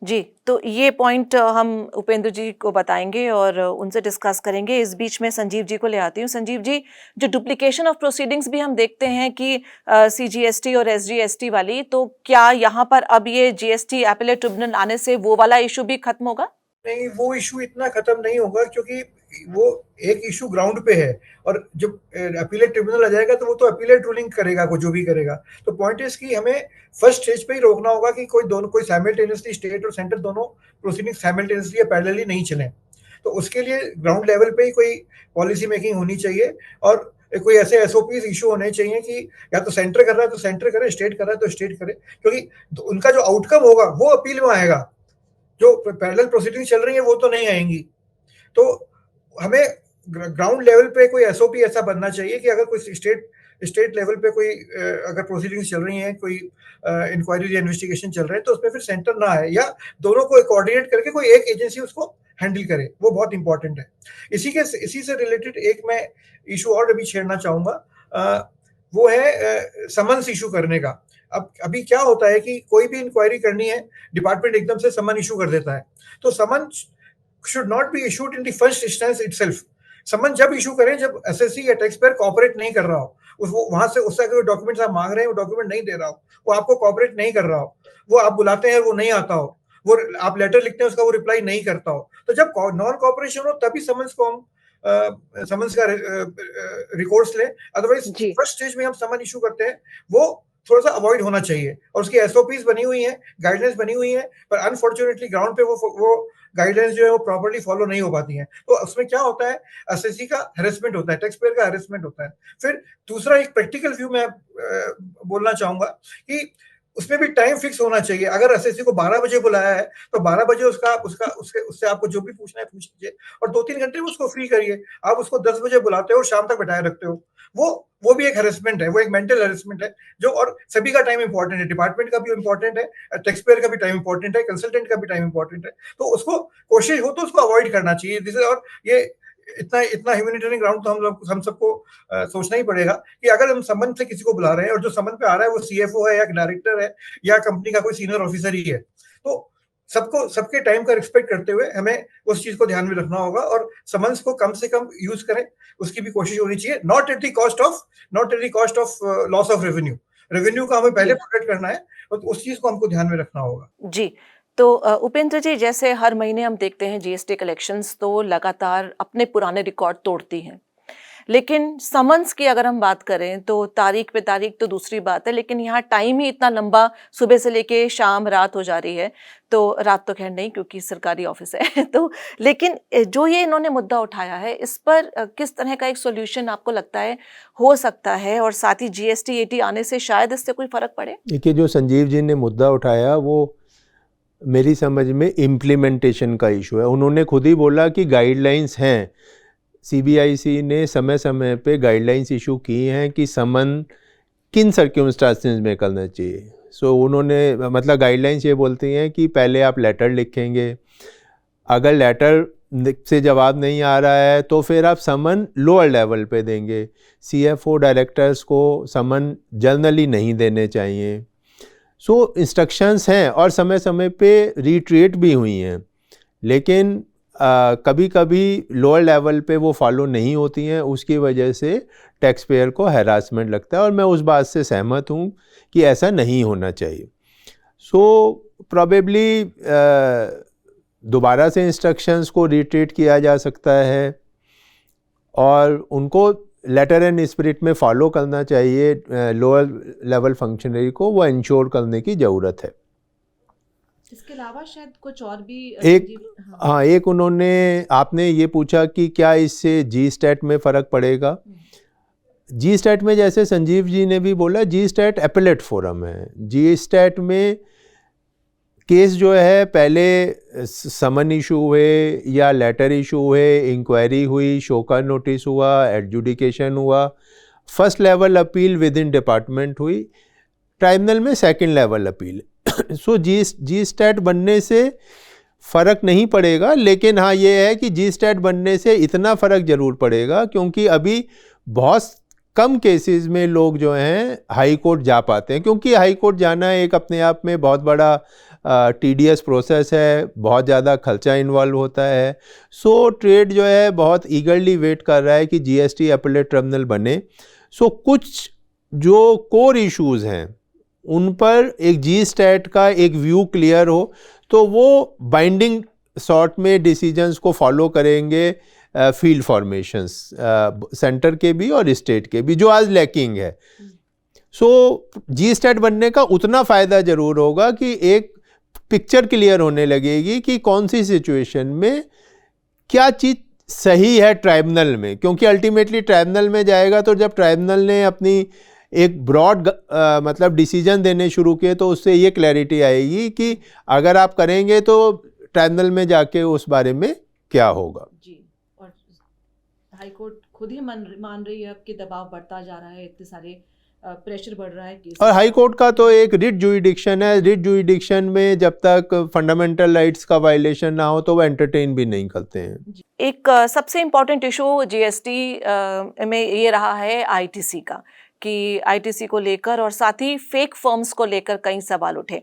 [SPEAKER 1] जी, तो ये पॉइंट हम उपेंद्र जी को बताएंगे और उनसे डिस्कस करेंगे। इस बीच में संजीव जी को ले आती हूँ। संजीव जी, जो डुप्लीकेशन ऑफ प्रोसीडिंग्स भी हम देखते हैं कि सीजीएसटी और एसजीएसटी वाली, तो क्या यहाँ पर अब ये जीएसटी एपेलेट ट्रिब्यूनल आने से वो वाला इशू भी खत्म होगा?
[SPEAKER 5] नहीं, वो इशू इतना खत्म नहीं होगा, क्योंकि वो एक इशू ग्राउंड पे है, और जब अपीलेट ट्रिब्यूनल आ जाएगा तो वो तो अपीलेट रूलिंग करेगा, को जो भी करेगा। तो पॉइंट इज कि हमें फर्स्ट स्टेज पे ही रोकना होगा कि कोई साइमल्टेनियसली स्टेट और सेंटर दोनों प्रोसीडिंग साइमल्टेनियसली या पैरेलली नहीं चले। तो उसके लिए ग्राउंड लेवल पे ही कोई पॉलिसी मेकिंग होनी चाहिए, और कोई ऐसे एसओपीज इशू होने चाहिए कि या तो सेंटर कर रहा है तो सेंटर करे, स्टेट कर रहा है तो स्टेट करे, क्योंकि उनका जो आउटकम होगा वो अपील में आएगा। जो पैरेलल प्रोसीडिंग चल रही है वो तो नहीं आएंगी। तो हमें ग्राउंड लेवल पे कोई एसओपी ऐसा बनना चाहिए कि अगर कोई स्टेट लेवल पे कोई अगर प्रोसीडिंग्स चल रही हैं, कोई इंक्वायरी या इन्वेस्टिगेशन चल रहे हैं, तो उसमें फिर सेंटर ना आए, या दोनों को कोऑर्डिनेट करके कोई एक एजेंसी उसको हैंडल करे, वो बहुत इंपॉर्टेंट है। इसी से रिलेटेड एक मैं इशू और अभी छेड़ना चाहूंगा, वो है समन्स इशू करने का। अब अभी क्या होता है कि कोई भी इंक्वायरी करनी है, डिपार्टमेंट एकदम से समन इशू कर देता है, तो summon should not be issued in the first instance itself. Summon जब इशू करें जब एसएससी या टैक्स पेयर कोऑपरेट नहीं कर रहा हो, वहां से उससे कोई डॉक्यूमेंट्स आप मांग रहे हैं, वो डॉक्यूमेंट नहीं दे रहा हो, वो आपको कोऑपरेट नहीं कर रहा हो, वो आप बुलाते हैं वो नहीं आता हो, वो आप लेटर लिखते हैं उसका वो रिप्लाई नहीं करता हो, तो जब नॉन कॉपरेशन हो तभी समन्स को हम समन्स का रिकॉर्ड्स लें। अदरवाइज
[SPEAKER 1] जी।
[SPEAKER 5] फर्स्ट स्टेज में हम समन इशू करते हैं वो थोड़ा सा अवॉइड होना चाहिए, और उसकी एसओपीज बनी हुई हैं, गाइडलाइंस बनी हुई हैं, पर अनफॉर्चुनेटली ग्राउंड पे वो गाइडलाइंस जो है वो प्रॉपर्ली फॉलो नहीं हो पाती हैं। तो उसमें क्या होता है, एसएससी का हैरेसमेंट होता है, टैक्स पेयर का हैरेसमेंट होता है। फिर दूसरा एक प्रैक्टिकल व्यू में बोलना चाहूंगा कि उसमें भी टाइम फिक्स होना चाहिए। अगर एसएससी को 12 बजे बुलाया है तो 12 बजे उससे आपको जो भी पूछना है पूछ लीजिए, और 2-3 घंटे में उसको फ्री करिए। आप उसको 10 बजे बुलाते हो और शाम तक बैठाए रखते हो, वो भी एक हैरेसमेंट है, वो एक मेंटल हैरेसमेंट है जो, और सभी का टाइम इंपॉर्टेंट है, डिपार्टमेंट का भी इंपॉर्टेंट है, टैक्स पेयर का भी टाइम इंपॉर्टेंट है, कंसल्टेंट का भी टाइम इंपॉर्टेंट है। तो उसको कोशिश हो तो उसको अवॉइड करना चाहिए। और ये इतना ह्यूमैनिटेरियन ग्राउंड तो हम सबको सोचना ही पड़ेगा कि अगर हम समन से किसी को बुला रहे हैं और जो समन पे आ रहा है वो सीएफओ है या डायरेक्टर है या कंपनी का कोई सीनियर ऑफिसर ही है, तो सबके टाइम का रिस्पेक्ट करते हुए हमें उस चीज को ध्यान में रखना होगा और समन्स को कम से कम यूज करें, उसकी भी कोशिश होनी चाहिए, not at the cost of loss of revenue का हमें पहले प्रोटेक्ट करना है, तो उस चीज को हमको ध्यान में रखना होगा।
[SPEAKER 1] जी। तो उपेंद्र जी, जैसे हर महीने हम देखते हैं जीएसटी कलेक्शंस तो लगातार अपने पुराने रिकॉर्ड तोड़ती हैं, लेकिन समन्स की अगर हम बात करें तो तारीख पे तारीख तो दूसरी बात है, लेकिन यहाँ टाइम ही इतना लंबा सुबह से लेके शाम रात हो जा रही है। तो रात तो खैर नहीं क्योंकि सरकारी ऑफिस है तो लेकिन जो ये इन्होंने मुद्दा उठाया है इस पर किस तरह का एक सॉल्यूशन आपको लगता है हो सकता है, और साथ ही जीएसटी 80 आने से शायद इससे कोई फर्क पड़े?
[SPEAKER 2] देखिए, जो संजीव जी ने मुद्दा उठाया वो मेरी समझ में इम्प्लीमेंटेशन का इशू है। उन्होंने खुद ही बोला कि गाइडलाइंस हैं, सीबीआईसी ने समय समय पे गाइडलाइंस इशू की हैं कि समन किन सर्क्यूमस्टांसेस में करना चाहिए। सो उन्होंने मतलब गाइडलाइंस ये बोलती हैं कि पहले आप लेटर लिखेंगे, अगर लेटर से जवाब नहीं आ रहा है तो फिर आप समन लोअर लेवल पे देंगे। सीएफओ डायरेक्टर्स को समन जनरली नहीं देने चाहिए। सो इंस्ट्रक्शंस हैं और समय समय पे रिट्रीट भी हुई हैं, लेकिन कभी कभी लोअर लेवल पे वो फॉलो नहीं होती हैं, उसकी वजह से टैक्स पेयर को हैरासमेंट लगता है, और मैं उस बात से सहमत हूँ कि ऐसा नहीं होना चाहिए। सो प्रोबेबली दोबारा से इंस्ट्रक्शंस को रिट्रीट किया जा सकता है और उनको लेटर एंड स्पिरिट में फॉलो करना चाहिए। लोअर लेवल फंक्शनरी को वो इंश्योर करने की ज़रूरत है।
[SPEAKER 1] इसके अलावा शायद कुछ और भी
[SPEAKER 2] एक उन्होंने, आपने ये पूछा कि क्या इससे जी स्टैट में फ़र्क पड़ेगा। जी स्टैट में जैसे संजीव जी ने भी बोला, जी स्टैट एपेलेट फोरम है। जी स्टैट में केस जो है पहले समन इशू हुए या लेटर इशू हुए, इंक्वायरी हुई, शो का नोटिस हुआ, एडजुडिकेशन हुआ, first level appeal with in department हुई, ट्राइब्यूनल में सेकंड लेवल अपील। सो जी स्टैट बनने से फ़र्क नहीं पड़ेगा, लेकिन हाँ ये है कि जी स्टैट बनने से इतना फ़र्क ज़रूर पड़ेगा क्योंकि अभी बहुत कम केसेस में लोग जो हैं हाई कोर्ट जा पाते हैं, क्योंकि हाई कोर्ट जाना एक अपने आप में बहुत बड़ा टीडीएस प्रोसेस है, बहुत ज़्यादा खर्चा इन्वॉल्व होता है। सो ट्रेड जो है बहुत ईगरली वेट कर रहा है कि जीएसटी अपीलेट ट्रिब्यूनल बने। सो कुछ जो कोर इश्यूज़ हैं उन पर एक जी स्टैट का एक व्यू क्लियर हो तो वो बाइंडिंग सॉर्ट में डिसीजंस को फॉलो करेंगे, फील्ड फॉर्मेशंस सेंटर के भी और स्टेट के भी, जो आज लैकिंग है। सो जी स्टैट बनने का उतना फ़ायदा ज़रूर होगा कि एक पिक्चर क्लियर होने लगेगी कि कौन सी सिचुएशन में क्या चीज़ सही है ट्राइब्यूनल में, क्योंकि अल्टीमेटली ट्राइब्यूनल में जाएगा तो जब ट्राइब्यूनल ने अपनी एक ब्रॉड मतलब डिसीजन देने शुरू किए तो उससे ये क्लैरिटी आएगी कि अगर आप करेंगे तो ट्राइब्यूनल में जाके उस बारे में क्या होगा।
[SPEAKER 1] जी, और हाई कोर्ट खुद ही मान रही है अब कि दबाव बढ़ता जा रहा है, इतने सारे प्रेशर बढ़ रहा है केस।
[SPEAKER 2] और हाई कोर्ट का तो एक रिट जुरिडिक्शन है, रिट जुरिडिक्शन में जब तक फंडामेंटल राइट्स का वायलेशन ना हो तो वो एंटरटेन भी नहीं करते हैं।
[SPEAKER 1] एक सबसे इम्पोर्टेंट इशू जीएसटी में ये रहा है आईटीसी का, कि आईटीसी को लेकर और साथ ही फेक फर्म्स को लेकर कई सवाल उठे।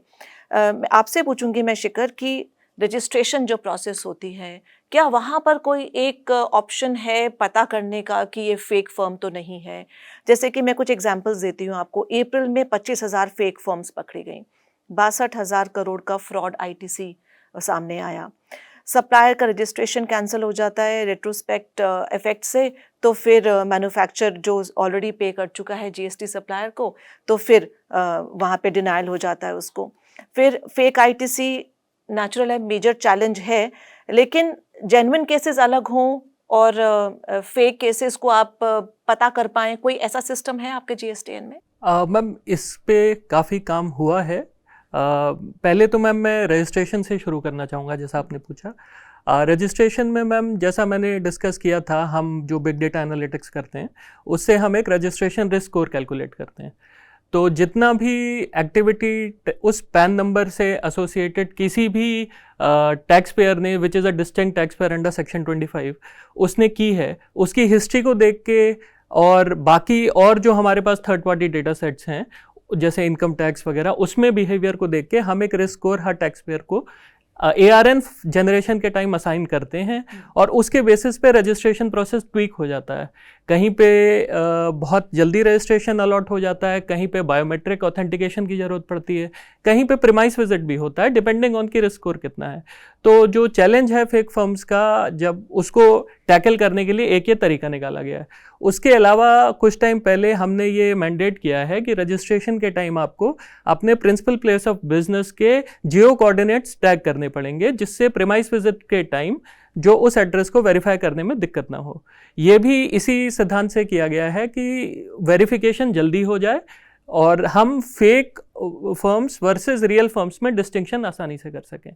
[SPEAKER 1] आपसे पूछूंगी मैं शिखर कि रजिस्ट्रेशन जो प्रोसेस होती है, क्या वहाँ पर कोई एक ऑप्शन है पता करने का कि ये फेक फर्म तो नहीं है? जैसे कि मैं कुछ एग्जांपल्स देती हूँ आपको। अप्रैल में 25,000 फेक फर्म्स पकड़ी गई, 62,000 करोड़ का फ्रॉड आईटीसी सामने आया। सप्लायर का रजिस्ट्रेशन कैंसिल हो जाता है रेट्रोस्पेक्ट इफेक्ट से, तो फिर मैन्युफैक्चरर जो ऑलरेडी पे कर चुका है जीएसटी सप्लायर को, तो फिर वहाँ पे डिनाइल हो जाता है उसको। फिर फेक आईटीसी नेचुरल है, मेजर चैलेंज है, लेकिन जेन्युइन केसेस अलग हों और फेक केसेस को आप पता कर पाएं, कोई ऐसा सिस्टम है आपके जीएसटीएन में?
[SPEAKER 3] मैम इस पे काफ़ी काम हुआ है। पहले तो मैम मैं रजिस्ट्रेशन से शुरू करना चाहूँगा, जैसा आपने पूछा। रजिस्ट्रेशन में मैम जैसा मैंने डिस्कस किया था, हम जो बिग डेटा एनालिटिक्स करते हैं उससे हम एक रजिस्ट्रेशन रिस्क स्कोर कैलकुलेट करते हैं। तो जितना भी एक्टिविटी उस पैन नंबर से एसोसिएटेड किसी भी टैक्स पेयर ने which is a distinct tax payer under section 25 उसने की है, उसकी हिस्ट्री को देख के और बाकी और जो हमारे पास थर्ड पार्टी डेटा सेट्स हैं जैसे इनकम टैक्स वगैरह, उसमें बिहेवियर को देख के हम एक रिस्क स्कोर हर टैक्स पेयर को ARN जनरेशन के टाइम असाइन करते हैं और उसके बेसिस पे रजिस्ट्रेशन प्रोसेस ट्वीक हो जाता है। कहीं पे बहुत जल्दी रजिस्ट्रेशन अलॉट हो जाता है, कहीं पे बायोमेट्रिक ऑथेंटिकेशन की ज़रूरत पड़ती है, कहीं पे प्रीमाइस विजिट भी होता है, डिपेंडिंग ऑन की रिस्क स्कोर कितना है। तो जो चैलेंज है फेक फर्म्स का, जब उसको टैकल करने के लिए एक ये तरीका निकाला गया है। उसके अलावा कुछ टाइम पहले हमने ये मैंडेट किया है कि रजिस्ट्रेशन के टाइम आपको अपने प्रिंसिपल प्लेस ऑफ बिजनेस के जियो कोऑर्डिनेट्स टैग करने पड़ेंगे, जिससे प्रीमाइस विजिट के टाइम जो उस एड्रेस को वेरीफाई करने में दिक्कत ना हो। ये भी इसी सिद्धांत से किया गया है कि वेरिफिकेशन जल्दी हो जाए और हम fake firms versus real firms में डिस्टिंक्शन आसानी से कर सकें।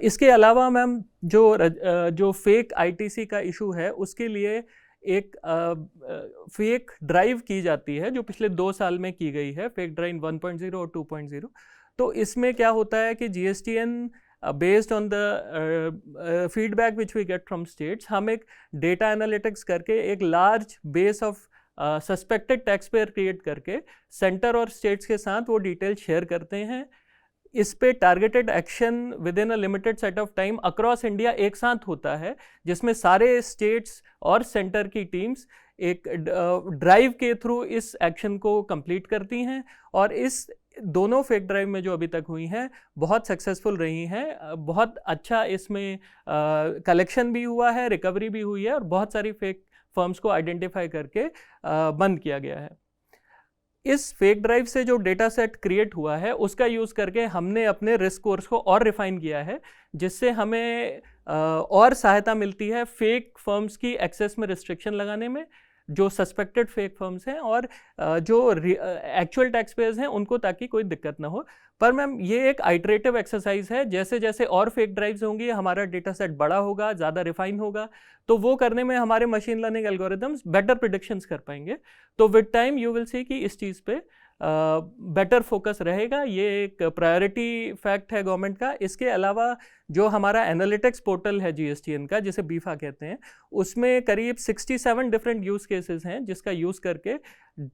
[SPEAKER 3] इसके अलावा मैम जो फेक आईटीसी का इशू है, उसके लिए एक फेक ड्राइव की जाती है जो पिछले 2 साल में की गई है, फेक ड्राइव 1.0 और 2.0। तो इसमें क्या होता है कि GSTN based on the feedback which we get from states, हम एक डेटा एनालिटिक्स करके एक large base of suspected tax payer create करके सेंटर और स्टेट्स के साथ वो डिटेल शेयर करते हैं। इस पे targeted action within a limited set of time across India एक साथ होता है, जिसमें सारे स्टेट्स और सेंटर की टीम्स एक ड्राइव के थ्रू इस एक्शन को कंप्लीट करती हैं और इस दोनों फेक ड्राइव में जो अभी तक हुई हैं बहुत सक्सेसफुल रही हैं। बहुत अच्छा इसमें कलेक्शन भी हुआ है, रिकवरी भी हुई है और बहुत सारी फेक फर्म्स को आइडेंटिफाई करके बंद किया गया है। इस फेक ड्राइव से जो डेटा सेट क्रिएट हुआ है उसका यूज़ करके हमने अपने रिस्क स्कोर्स को और रिफाइन किया है, जिससे हमें और सहायता मिलती है फेक फर्म्स की एक्सेस में रिस्ट्रिक्शन लगाने में, जो सस्पेक्टेड फेक फर्म्स हैं और जो एक्चुअल टैक्स पेयर्स हैं उनको, ताकि कोई दिक्कत ना हो। पर मैम ये एक आइटरेटिव एक्सरसाइज है, जैसे जैसे और फेक ड्राइव्स होंगी हमारा डेटा सेट बड़ा होगा, ज़्यादा रिफाइन होगा, तो वो करने में हमारे machine learning algorithms better predictions कर पाएंगे। तो with time you will see कि इस चीज़ पे बेटर फोकस रहेगा। ये एक प्रायोरिटी फैक्ट है गवर्नमेंट का। इसके अलावा जो हमारा एनालिटिक्स पोर्टल है जीएसटीएन का, जिसे बीफा कहते हैं, उसमें करीब 67 डिफरेंट यूज़ केसेस हैं जिसका यूज़ करके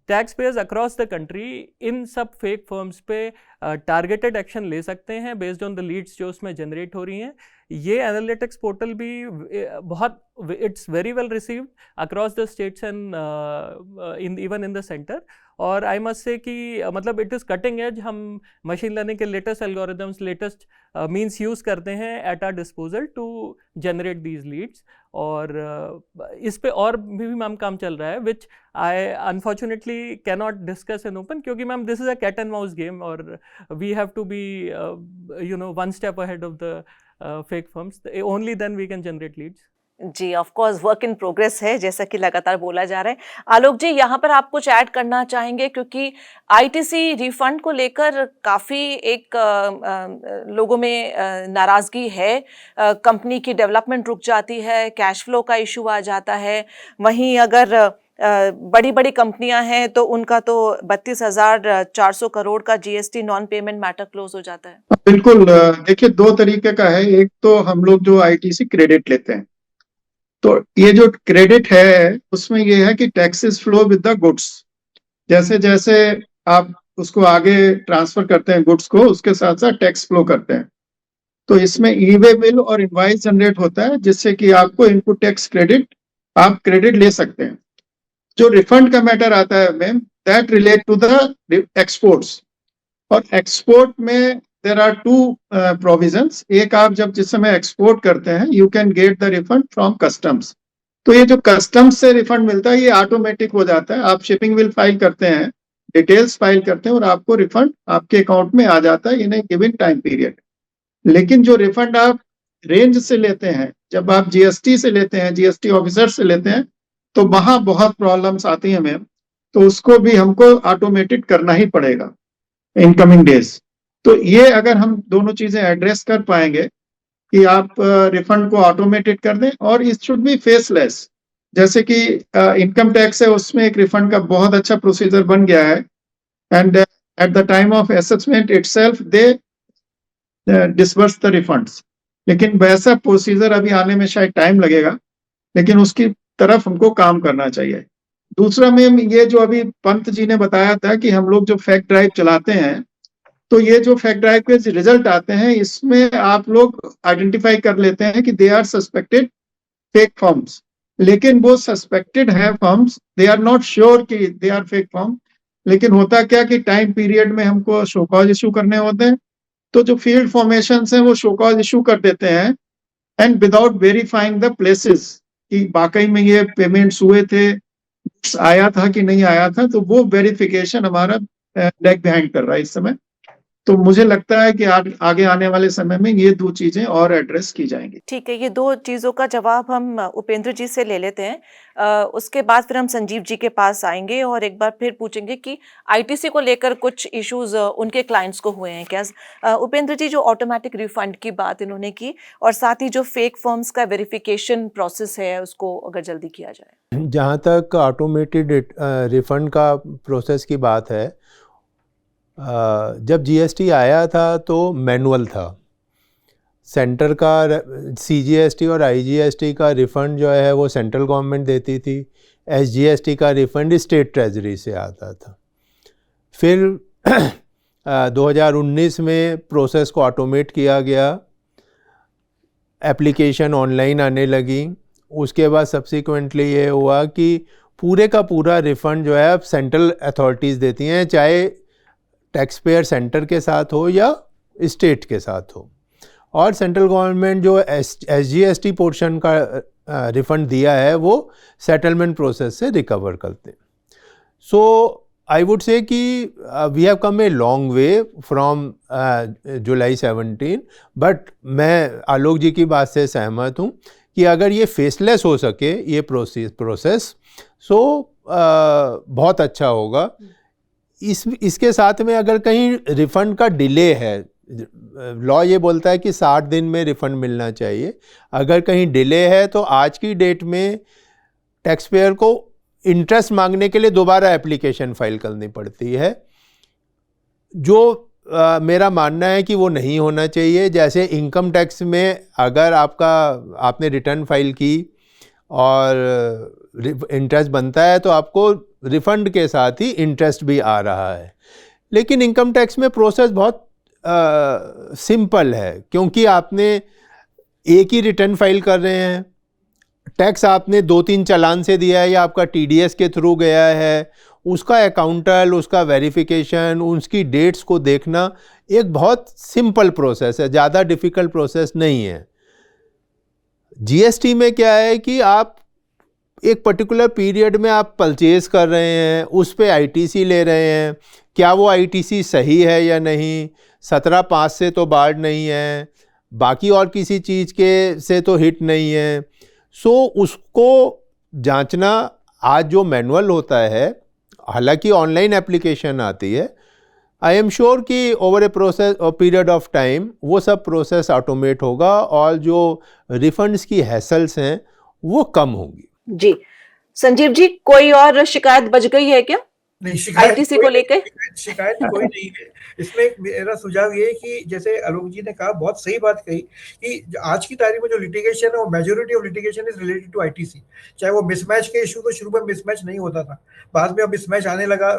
[SPEAKER 3] tax payers across the country in सब फेक फर्म्स पे टारगेटेड एक्शन ले सकते हैं बेस्ड ऑन द लीड्स जो उसमें जनरेट हो रही हैं। ये एनालिटिक्स पोर्टल भी बहुत it's very well received across the states and even in the centre. और आई मस्ट से कि मतलब इट इज़ कटिंग एज। हम मशीन लर्निंग के latest algorithms, latest means use करते हैं at our disposal to generate these leads. और इस पे और भी मैम काम चल रहा है, which I unfortunately can not discuss in open, क्योंकि ma'am this is a cat and mouse game और we have to be one step ahead of the fake firms, only then we can generate leads.
[SPEAKER 1] जी, of course work in progress है, जैसा कि लगातार बोला जा रहा है। आलोक जी, यहाँ पर आप कुछ ऐड करना चाहेंगे, क्योंकि आईटीसी रिफंड को लेकर काफ़ी एक लोगों में नाराज़गी है। कंपनी की डेवलपमेंट रुक जाती है, कैश फ्लो का इशू आ जाता है। वहीं अगर बड़ी बड़ी कंपनियां हैं तो उनका तो 32,400 करोड़ का GST non payment matter close हो जाता है।
[SPEAKER 4] बिल्कुल, देखिए 2 तरीके का है। एक तो हम लोग जो आईटीसी क्रेडिट लेते हैं, तो ये जो क्रेडिट है उसमें ये है कि taxes flow with the goods. जैसे जैसे आप उसको आगे ट्रांसफर करते हैं गुड्स को, उसके साथ साथ टैक्स फ्लो करते हैं। तो इसमें ई वे बिल और इनवॉइस जनरेट होता है, जिससे कि आपको इनपुट टैक्स क्रेडिट, आप क्रेडिट ले सकते हैं। जो रिफंड का मैटर आता है ma'am, that relate to the exports. और एक्सपोर्ट में देयर आर टू प्रोविजंस। एक, आप जब जिस समय एक्सपोर्ट करते हैं you can get the refund from customs. तो ये जो कस्टम्स से रिफंड मिलता है ये ऑटोमेटिक हो जाता है। आप शिपिंग बिल फाइल करते हैं, डिटेल्स फाइल करते हैं और आपको रिफंड आपके अकाउंट में आ जाता है इन ए गिवन टाइम पीरियड। लेकिन जो रिफंड आप रेंज से लेते हैं, जब आप जीएसटी से लेते हैं, जीएसटी ऑफिसर से लेते हैं, तो वहां बहुत प्रॉब्लम्स आती हैं मैम। तो उसको भी हमको ऑटोमेटेड करना ही पड़ेगा इन कमिंग डेज। तो ये अगर हम दोनों चीजें एड्रेस कर पाएंगे कि आप रिफंड को ऑटोमेटेड कर दें, और इट शुड बी फेसलेस। जैसे कि इनकम टैक्स है, उसमें एक रिफंड का बहुत अच्छा प्रोसीजर बन गया है, and at the time of assessment itself they disburse the refunds. लेकिन वैसा प्रोसीजर अभी आने में शायद टाइम लगेगा, लेकिन उसकी तरफ हमको काम करना चाहिए। दूसरा मैम, ये जो अभी पंत जी ने बताया था कि हम लोग जो फैक्ट ड्राइव चलाते हैं, तो ये जो फैक्ट ड्राइव के रिजल्ट आते हैं इसमें आप लोग आइडेंटिफाई कर लेते हैं कि they are suspected fake forms. लेकिन वो सस्पेक्टेड है forms, they are not sure कि दे आर फेक फॉर्म। लेकिन होता क्या कि टाइम पीरियड में हमको शो कॉज इशू करने होते हैं, तो जो फील्ड फॉर्मेशन है वो शो कॉज इशू कर देते हैं, and without verifying the places कि वाकई में ये पेमेंट्स हुए थे, आया था कि नहीं आया था। तो वो वेरिफिकेशन हमारा लैग बिहाइंड कर रहा है इस समय। तो मुझे लगता है कि आगे आने वाले समय में ये दो चीजें और एड्रेस की जाएंगी।
[SPEAKER 1] ठीक है, ये दो चीज़ों का जवाब हम उपेंद्र जी से ले लेते हैं। उसके बाद फिर हम संजीव जी के पास आएंगे और एक बार फिर पूछेंगे कि आईटीसी को लेकर कुछ इश्यूज उनके क्लाइंट्स को हुए हैं क्या। उपेंद्र जी, जो ऑटोमेटिक रिफंड की बात इन्होंने की, और साथ ही जो फेक फॉर्म्स का वेरिफिकेशन प्रोसेस है उसको अगर जल्दी किया जाए।
[SPEAKER 2] जहाँ तक ऑटोमेटेड रिफंड का प्रोसेस की बात है, जब जीएसटी आया था तो मैनुअल था। सेंटर का सीजीएसटी और आईजीएसटी का रिफ़ंड जो है वो सेंट्रल गवर्नमेंट देती थी, एसजीएसटी का रिफ़ंड स्टेट ट्रेजरी से आता था। फिर 2019 में प्रोसेस को ऑटोमेट किया गया, एप्लीकेशन ऑनलाइन आने लगी। उसके बाद सब्सिक्वेंटली ये हुआ कि पूरे का पूरा रिफ़ंड जो है अब सेंट्रल अथॉरिटीज़ देती हैं, चाहे टैक्स पेयर सेंटर के साथ हो या स्टेट के साथ हो। और सेंट्रल गवर्नमेंट जो एसजीएसटी पोर्शन का रिफ़ंड दिया है वो सेटलमेंट प्रोसेस से रिकवर करते हैं। सो आई वुड से कि we have come a long way from July 17, but मैं आलोक जी की बात से सहमत हूँ कि अगर ये फेसलेस हो सके ये प्रोसेस सो बहुत अच्छा होगा। इसके साथ में अगर कहीं रिफ़ंड का डिले है, लॉ ये बोलता है कि 60 दिन में रिफ़ंड मिलना चाहिए। अगर कहीं डिले है तो आज की डेट में टैक्स पेयर को इंटरेस्ट मांगने के लिए दोबारा एप्लीकेशन फाइल करनी पड़ती है, जो मेरा मानना है कि वो नहीं होना चाहिए। जैसे इनकम टैक्स में अगर आपने रिटर्न फाइल की और इंटरेस्ट बनता है तो आपको रिफ़ंड के साथ ही इंटरेस्ट भी आ रहा है। लेकिन इनकम टैक्स में प्रोसेस बहुत सिंपल है, क्योंकि आपने एक ही रिटर्न फाइल कर रहे हैं, टैक्स आपने 2-3 चालान से दिया है या आपका टीडीएस के थ्रू गया है, उसका अकाउंटल, उसका वेरिफिकेशन, उसकी डेट्स को देखना एक बहुत सिंपल प्रोसेस है, ज़्यादा डिफ़िकल्ट प्रोसेस नहीं है। जीएसटी में क्या है कि आप एक पर्टिकुलर पीरियड में आप परचेज़ कर रहे हैं, उस पे आईटीसी ले रहे हैं, क्या वो आईटीसी सही है या नहीं, 17(5) से तो बार्ड नहीं है, बाकी और किसी चीज़ के से तो हिट नहीं है। सो उसको जांचना आज जो मैनुअल होता है, हालांकि ऑनलाइन एप्लीकेशन आती है, आई एम श्योर कि ओवर ए प्रोसेस और पीरियड ऑफ टाइम वो सब प्रोसेस ऑटोमेट होगा और जो रिफंड्स की हैसल्स हैं वो कम होंगी।
[SPEAKER 1] जी संजीव जी, कोई और शिकायत बच गई है क्या
[SPEAKER 5] नहीं, शिकायत
[SPEAKER 1] आईटीसी को लेकर?
[SPEAKER 5] शिकायत कोई नहीं है। इसमें मेरा सुझाव ये है कि जैसे आलोक जी ने कहा, बहुत सही बात कही कि आज की तारीख में जो लिटिगेशन है वो majority of litigation is related to ITC. चाहे वो मिसमैच के इशू, तो शुरू में मिसमैच नहीं होता था, बाद में अब मिसमैच आने लगा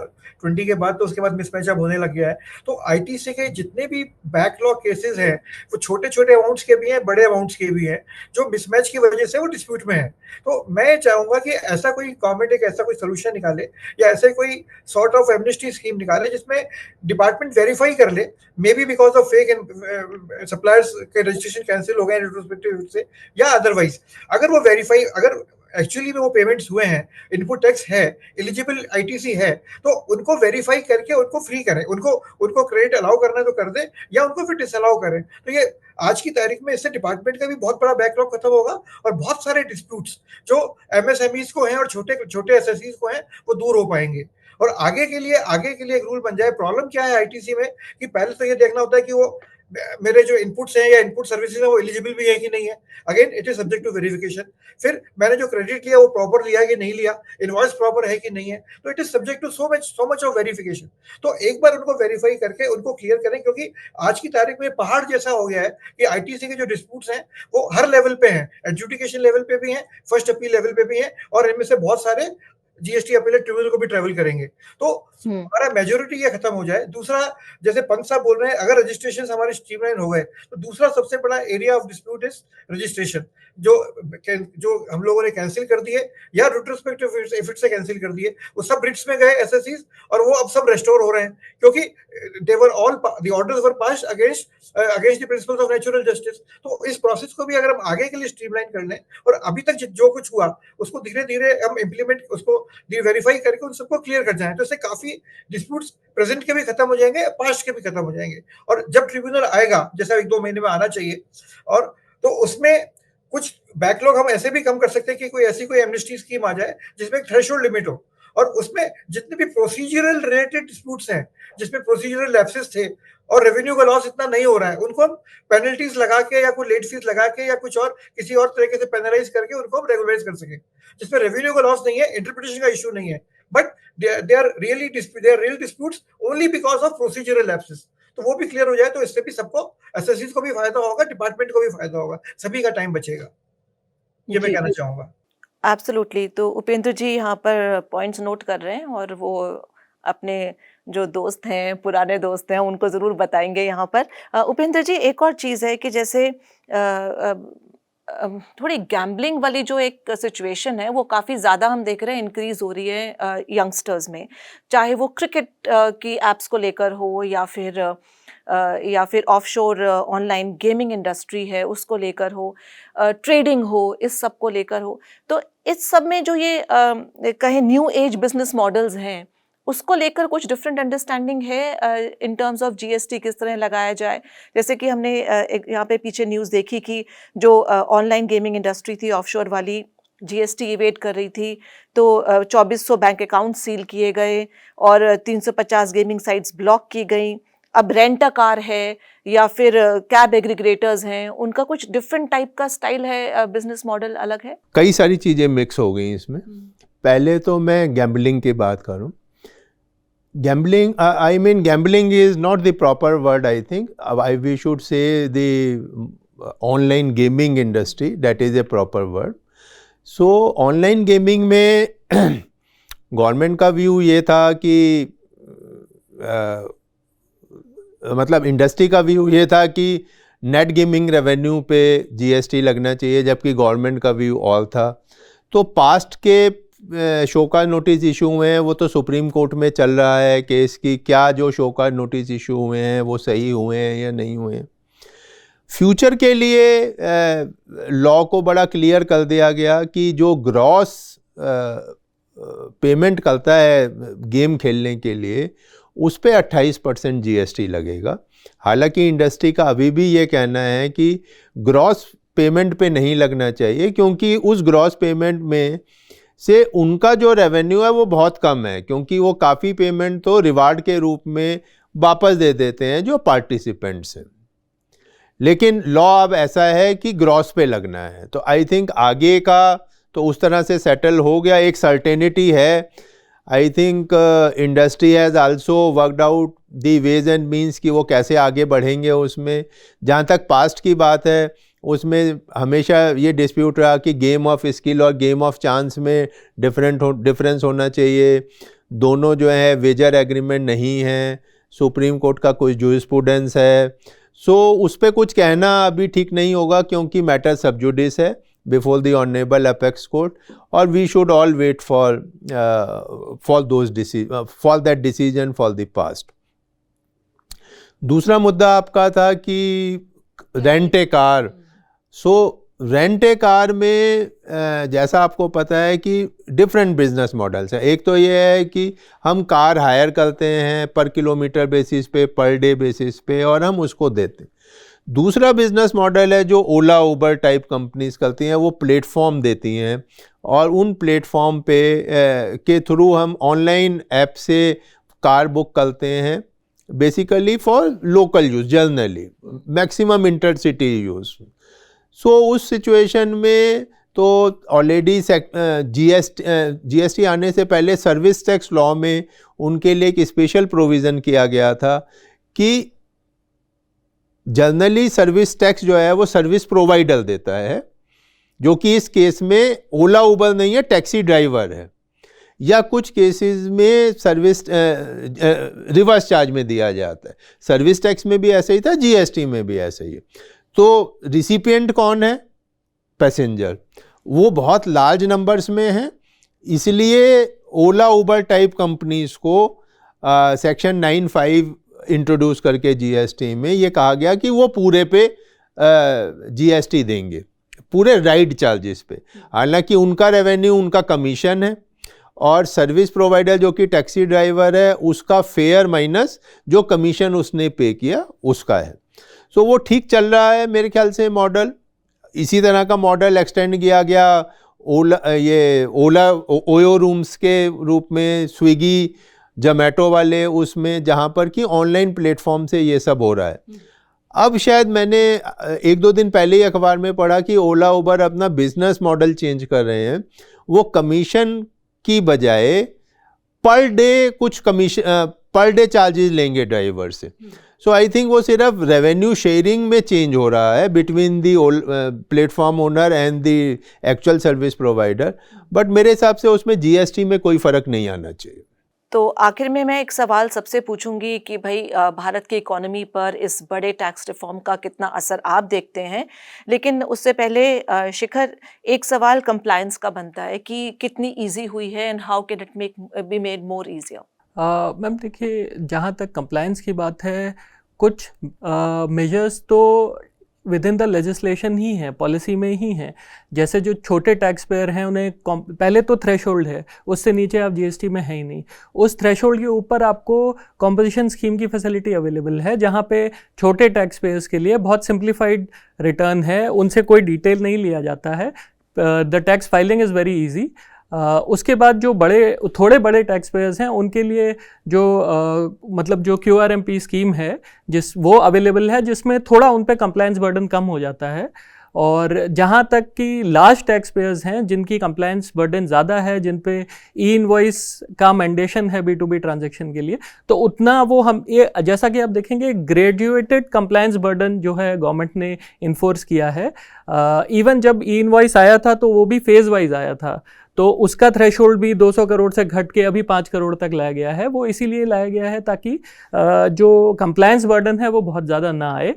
[SPEAKER 5] 20 के बाद, तो उसके बाद मिसमैच अब होने लग गया है। तो आईटीसी के जितने भी बैकलॉग केसेस हैं वो छोटे छोटे अमाउंट्स के भी हैं, बड़े अमाउंट्स के भी हैं, जो मिसमैच की वजह से वो डिस्प्यूट में है। तो मैं चाहूंगा कि ऐसा कोई गवर्नमेंट एक ऐसा कोई सोल्यूशन निकाले या ऐसे कोई सॉर्ट ऑफ एमनेस्टी स्कीम निकाले जिसमें डिपार्टमेंट वेरीफाई कर ले, may be because of fake suppliers के रजिस्ट्रेशन कैंसिल हो गए रेट्रोस्पेक्टिव से या अदरवाइज, अगर वो वेरीफाई, अगर एक्चुअली में वो पेमेंट्स हुए हैं, इनपुट टैक्स है, एलिजिबल आईटीसी है, तो उनको वेरीफाई करके उनको फ्री करें, उनको क्रेडिट अलाउ करना है तो कर दें या उनको फिर डिसअलाउ करें। तो ये आज की तारीख में इससे डिपार्टमेंट का भी बहुत बड़ा बैकलॉग खत्म होगा और बहुत सारे डिस्प्यूट्स जो एमएसएमईज को हैं और छोटे छोटे एसएसईज को हैं वो दूर हो पाएंगे। और आगे के लिए एक रूल बन जाए। प्रॉब्लम क्या है आईटीसी में कि पहले तो ये देखना होता है कि वो मेरे जो इनपुट्स हैं या इनपुट सर्विसेज है वो एलिजिबल भी है कि नहीं है, again it is subject to verification. फिर मैंने जो क्रेडिट लिया वो प्रॉपर लिया कि नहीं लिया, इनवॉइस प्रॉपर है कि नहीं है, तो it is subject to so much of verification. तो एक बार उनको वेरीफाई करके उनको क्लियर करें, क्योंकि आज की तारीख में पहाड़ जैसा हो गया है कि आईटीसी के जो डिस्प्यूट्स हैं वो हर लेवल पे हैं, एडजुडिकेशन लेवल पे भी हैं, फर्स्ट अपील लेवल पे भी हैं, और इनमें से बहुत सारे जीएसटी अपीलेट ट्रिब्यूनल को भी ट्रेवल करेंगे। तो हमारा मेजोरिटी ये खत्म हो जाए। दूसरा, जैसे पंत साहब बोल रहे हैं, अगर रजिस्ट्रेशन हमारे स्ट्रीमलाइन हो गए तो दूसरा सबसे बड़ा area of dispute is registration, जो हम लोगों ने कैंसिल कर दिए या रिट्रोस्पेक्टिव इफेक्ट से कैंसिल कर दिए, वो सब रिट्स में गए एसएससीज, और वो अब सब रेस्टोर हो रहे हैं क्योंकि they were all the orders were passed against the principles of natural justice. तो इस प्रोसेस को भी अगर हम आगे के लिए स्ट्रीमलाइन कर लें और अभी तक जो कुछ हुआ उसको धीरे धीरे हम इम्प्लीमेंट, उसको वेरीफाई करके उन सबको क्लियर कर जाएं, तो इससे काफी डिस्प्यूट्स प्रेजेंट के भी खत्म हो जाएंगे, पास्ट के भी खत्म हो जाएंगे। और जब ट्रिब्यूनल आएगा, जैसा 1-2 महीने में आना चाहिए, और तो उसमें कुछ बैकलॉग हम ऐसे भी कम कर सकते हैं कि कोई एमनेस्टी स्कीम आ जाए जिसमें एक थ्रेशोल्ड लिमिट हो, और उसमें जितने भी प्रोसीजरल रिलेटेड डिस्प्यूट्स हैं, जिसमें प्रोसीजरल लैप्सेस थे और रेवेन्यू का लॉस इतना नहीं हो रहा है, उनको हम पेनल्टीज लगा के या कोई लेट फीस लगा के या कुछ और किसी और तरीके से पेनलाइज करके उनको हम रेगुलराइज कर सके, जिसमें रेवेन्यू का लॉस नहीं है, इंटरप्रिटेशन का इशू नहीं है, but they are real disputes only because of procedural lapses. तो वो भी क्लियर हो जाए तो इससे भी सबको, एसएससीज को भी फायदा होगा, डिपार्टमेंट को भी फायदा होगा, सभी का टाइम बचेगा, ये मैं कहना चाहूंगा।
[SPEAKER 1] एब्सोल्युटली। तो उपेंद्र जी यहाँ पर पॉइंट्स नोट कर रहे हैं और वो अपने जो दोस्त हैं, पुराने दोस्त हैं, उनको ज़रूर बताएंगे यहाँ पर। उपेंद्र जी, एक और चीज़ है कि जैसे थोड़ी गैम्बलिंग वाली जो एक सिचुएशन है वो काफ़ी ज़्यादा हम देख रहे हैं इंक्रीज़ हो रही है यंगस्टर्स में, चाहे वो क्रिकेट की एप्स को लेकर हो या फिर ऑफशोर ऑनलाइन गेमिंग इंडस्ट्री है उसको लेकर हो, ट्रेडिंग हो, इस सब को लेकर हो। तो इस सब में जो ये कहें न्यू एज बिजनेस मॉडल्स हैं उसको लेकर कुछ डिफरेंट अंडरस्टैंडिंग है इन टर्म्स ऑफ जीएसटी किस तरह लगाया जाए। जैसे कि हमने यहाँ पे पीछे न्यूज़ देखी कि जो ऑनलाइन गेमिंग इंडस्ट्री थी ऑफशोर वाली, जीएसटी इवेड कर रही थी, तो 2400 बैंक अकाउंट सील किए गए और 350 गेमिंग साइट्स ब्लॉक की गई। अब रेंट अ कार है या फिर कैब एग्रीग्रेटर्स हैं, उनका कुछ डिफरेंट टाइप का स्टाइल है, बिजनेस मॉडल अलग है।
[SPEAKER 2] कई सारी चीज़ें मिक्स हो गई इसमें। पहले तो मैं गैम्बलिंग की बात करूं। Gambling, I mean gambling is not the proper word, I think. We should say the online gaming industry, that is a proper word. So online gaming में गवर्नमेंट का व्यू ये था कि मतलब इंडस्ट्री का व्यू ये था कि नेट गेमिंग रेवेन्यू पे जीएसटी लगना चाहिए, जबकि गवर्नमेंट का व्यू ऑल था। तो पास्ट के शोका नोटिस इशू हुए हैं वो तो सुप्रीम कोर्ट में चल रहा है केस की, क्या जो शोका नोटिस इशू हुए हैं वो सही हुए हैं या नहीं हुए हैं। फ्यूचर के लिए लॉ को बड़ा क्लियर कर दिया गया कि जो ग्रॉस पेमेंट करता है गेम खेलने के लिए उस पे 28% जीएसटी लगेगा। हालांकि इंडस्ट्री का अभी भी ये कहना है कि ग्रॉस पेमेंट पे नहीं लगना चाहिए, क्योंकि उस ग्रॉस पेमेंट में से उनका जो रेवेन्यू है वो बहुत कम है, क्योंकि वो काफ़ी पेमेंट तो रिवार्ड के रूप में वापस दे देते हैं जो पार्टिसिपेंट्स हैं। लेकिन लॉ अब ऐसा है कि ग्रॉस पे लगना है, तो आई थिंक आगे का तो उस तरह से सेटल हो गया, एक सर्टेनिटी है। I think industry has also worked out the ways and means कि वो कैसे आगे बढ़ेंगे उसमें। जहाँ तक पास्ट की बात है उसमें हमेशा ये डिस्प्यूट रहा कि गेम ऑफ स्किल और गेम ऑफ चांस में डिफरेंस होना चाहिए। दोनों जो है वेजर एग्रीमेंट नहीं है, सुप्रीम कोर्ट का कुछ जूरिस्प्रूडेंस है। सो उस पर कुछ कहना अभी ठीक नहीं होगा, क्योंकि मैटर सब जुडिस है। before the Honorable Apex Court, or we should all wait for that decision for the past. दूसरा मुद्दा आपका था कि rent a car. So rent a car में जैसा आपको पता है कि डिफरेंट बिजनेस मॉडल्स हैं. एक तो ये है कि हम कार हायर करते हैं पर किलोमीटर बेसिस पे, पर डे बेसिस पे, और हम उसको देते हैं. दूसरा बिजनेस मॉडल है जो ओला उबर टाइप कंपनीज करती हैं, वो प्लेटफॉर्म देती हैं और उन प्लेटफॉर्म पे के थ्रू हम ऑनलाइन ऐप से कार बुक करते हैं, basically for local use, generally maximum intercity use. So उस सिचुएशन में तो ऑलरेडी जीएसटी आने से पहले सर्विस टैक्स लॉ में उनके लिए एक स्पेशल प्रोविज़न किया गया था कि जनरली सर्विस टैक्स जो है वो सर्विस प्रोवाइडर देता है, जो कि इस केस में ओला उबर नहीं है, टैक्सी ड्राइवर है, या कुछ केसेस में सर्विस रिवर्स चार्ज में दिया जाता है. सर्विस टैक्स में भी ऐसा ही था, जीएसटी में भी ऐसा ही है. तो रिसिपिएंट कौन है? पैसेंजर. वो बहुत लार्ज नंबर्स में हैं, इसलिए ओला उबर टाइप कंपनीज को सेक्शन 9(5) इंट्रोड्यूस करके जीएसटी में ये कहा गया कि वो पूरे पे जीएसटी देंगे, पूरे राइड चार्जेस पे. हालांकि उनका रेवेन्यू, उनका कमीशन है, और सर्विस प्रोवाइडर जो कि टैक्सी ड्राइवर है उसका फेयर माइनस जो कमीशन उसने पे किया उसका है. सो वो ठीक चल रहा है मेरे ख्याल से मॉडल. इसी तरह का मॉडल एक्सटेंड किया गया ओला ओयो रूम्स के रूप में, स्विगी जोमेटो वाले उसमें, जहाँ पर कि ऑनलाइन प्लेटफॉर्म से ये सब हो रहा है. अब शायद मैंने 1-2 दिन पहले ही अखबार में पढ़ा कि ओला उबर अपना बिजनेस मॉडल चेंज कर रहे हैं. वो कमीशन की बजाय पर डे कुछ कमीशन, पर डे चार्जेस लेंगे ड्राइवर से. सो आई थिंक वो सिर्फ रेवेन्यू शेयरिंग में चेंज हो रहा है between the platform owner and the actual service provider, but मेरे हिसाब से उसमें जीएसटी में कोई फ़र्क नहीं आना चाहिए.
[SPEAKER 1] तो आखिर में मैं एक सवाल सबसे पूछूंगी कि भाई भारत की इकोनॉमी पर इस बड़े टैक्स रिफॉर्म का कितना असर आप देखते हैं, लेकिन उससे पहले शिखर, एक सवाल कंप्लायंस का बनता है कि कितनी इजी हुई है and how can it be made more easier.
[SPEAKER 3] Ma'am देखिए, जहाँ तक कंप्लायंस की बात है, कुछ मेजर्स तो विद इन द लेजिस्लेशन ही हैं, पॉलिसी में ही हैं. जैसे जो छोटे टैक्स पेयर हैं उन्हें पहले तो थ्रेशोल्ड है, उससे नीचे आप जीएसटी में है ही नहीं. उस थ्रेशोल्ड के ऊपर आपको कॉम्पोजिशन स्कीम की फैसिलिटी अवेलेबल है, जहाँ पे छोटे टैक्स पेयर्स के लिए बहुत सिंप्लीफाइड रिटर्न है, उनसे कोई डिटेल नहीं लिया जाता है. The tax filing is very easy. उसके बाद जो थोड़े बड़े टैक्स पेयर्स हैं उनके लिए जो मतलब जो QRMP स्कीम है वो अवेलेबल है, जिसमें थोड़ा उन पे कंप्लायंस बर्डन कम हो जाता है. और जहाँ तक कि लार्ज टैक्स पेयर्स हैं जिनकी कंप्लायंस बर्डन ज़्यादा है, जिन पे ई-इनवॉइस का मैंडेशन है B2B ट्रांजैक्शन के लिए, तो उतना वो हम ये जैसा कि आप देखेंगे ग्रेजुएटेड कंप्लायंस बर्डन जो है गवर्नमेंट ने इन्फोर्स किया है. इवन जब ई-इनवॉइस आया था तो वो भी फेज़ वाइज आया था, तो उसका थ्रेशोल्ड भी 200 करोड़ से घट के अभी 5 करोड़ तक लाया गया है. वो इसीलिए लाया गया है ताकि जो कंप्लायंस बर्डन है वो बहुत ज़्यादा ना आए.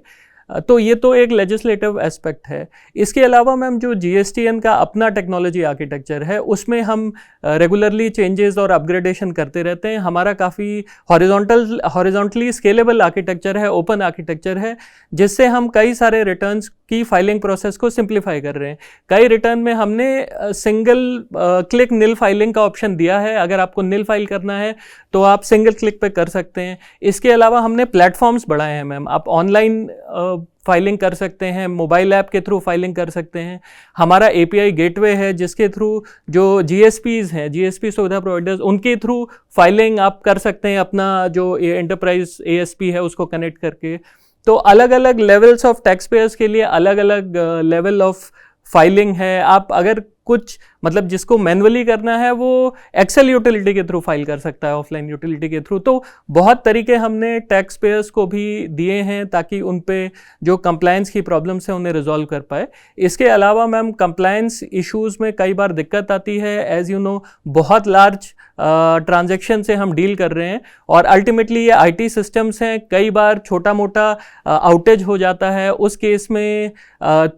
[SPEAKER 3] तो ये तो एक लेजिस्लेटिव एस्पेक्ट है. इसके अलावा मैम जो GSTN का अपना टेक्नोलॉजी आर्किटेक्चर है उसमें हम रेगुलरली चेंजेस और अपग्रेडेशन करते रहते हैं. हमारा काफ़ी हॉरिजॉन्टली स्केलेबल आर्किटेक्चर है, ओपन आर्किटेक्चर है, जिससे हम कई सारे रिटर्न्स की फाइलिंग प्रोसेस को सिंप्लीफाई कर रहे हैं. कई रिटर्न में हमने सिंगल क्लिक निल फाइलिंग का ऑप्शन दिया है. अगर आपको निल फाइल करना है तो आप सिंगल क्लिक पे कर सकते हैं. इसके अलावा हमने प्लेटफॉर्म्स बढ़ाए हैं मैम. आप ऑनलाइन फाइलिंग कर सकते हैं, मोबाइल ऐप के थ्रू फाइलिंग कर सकते हैं. हमारा API गेटवे है जिसके थ्रू जो GSPs हैं, GSP सुविधा प्रोवाइडर्स, उनके थ्रू फाइलिंग आप कर सकते हैं. अपना जो एंटरप्राइज ASP है उसको कनेक्ट करके. तो अलग अलग लेवल्स ऑफ टैक्स पेयर्स के लिए अलग अलग लेवल ऑफ फाइलिंग है. आप अगर कुछ मतलब जिसको मैनुअली करना है वो एक्सेल यूटिलिटी के थ्रू फाइल कर सकता है, ऑफलाइन यूटिलिटी के थ्रू। तो बहुत तरीके हमने टैक्स पेयर्स को भी दिए हैं ताकि उन पे जो कंप्लायंस की प्रॉब्लम्स हैं उन्हें रिजॉल्व कर पाए। इसके अलावा मैम कंप्लायंस इश्यूज में कई बार दिक्कत आती है, एज यू नो बहुत लार्ज ट्रांजैक्शन से हम डील कर रहे हैं और अल्टीमेटली ये आईटी सिस्टम्स हैं, कई बार छोटा मोटा आउटेज हो जाता है, उस केस में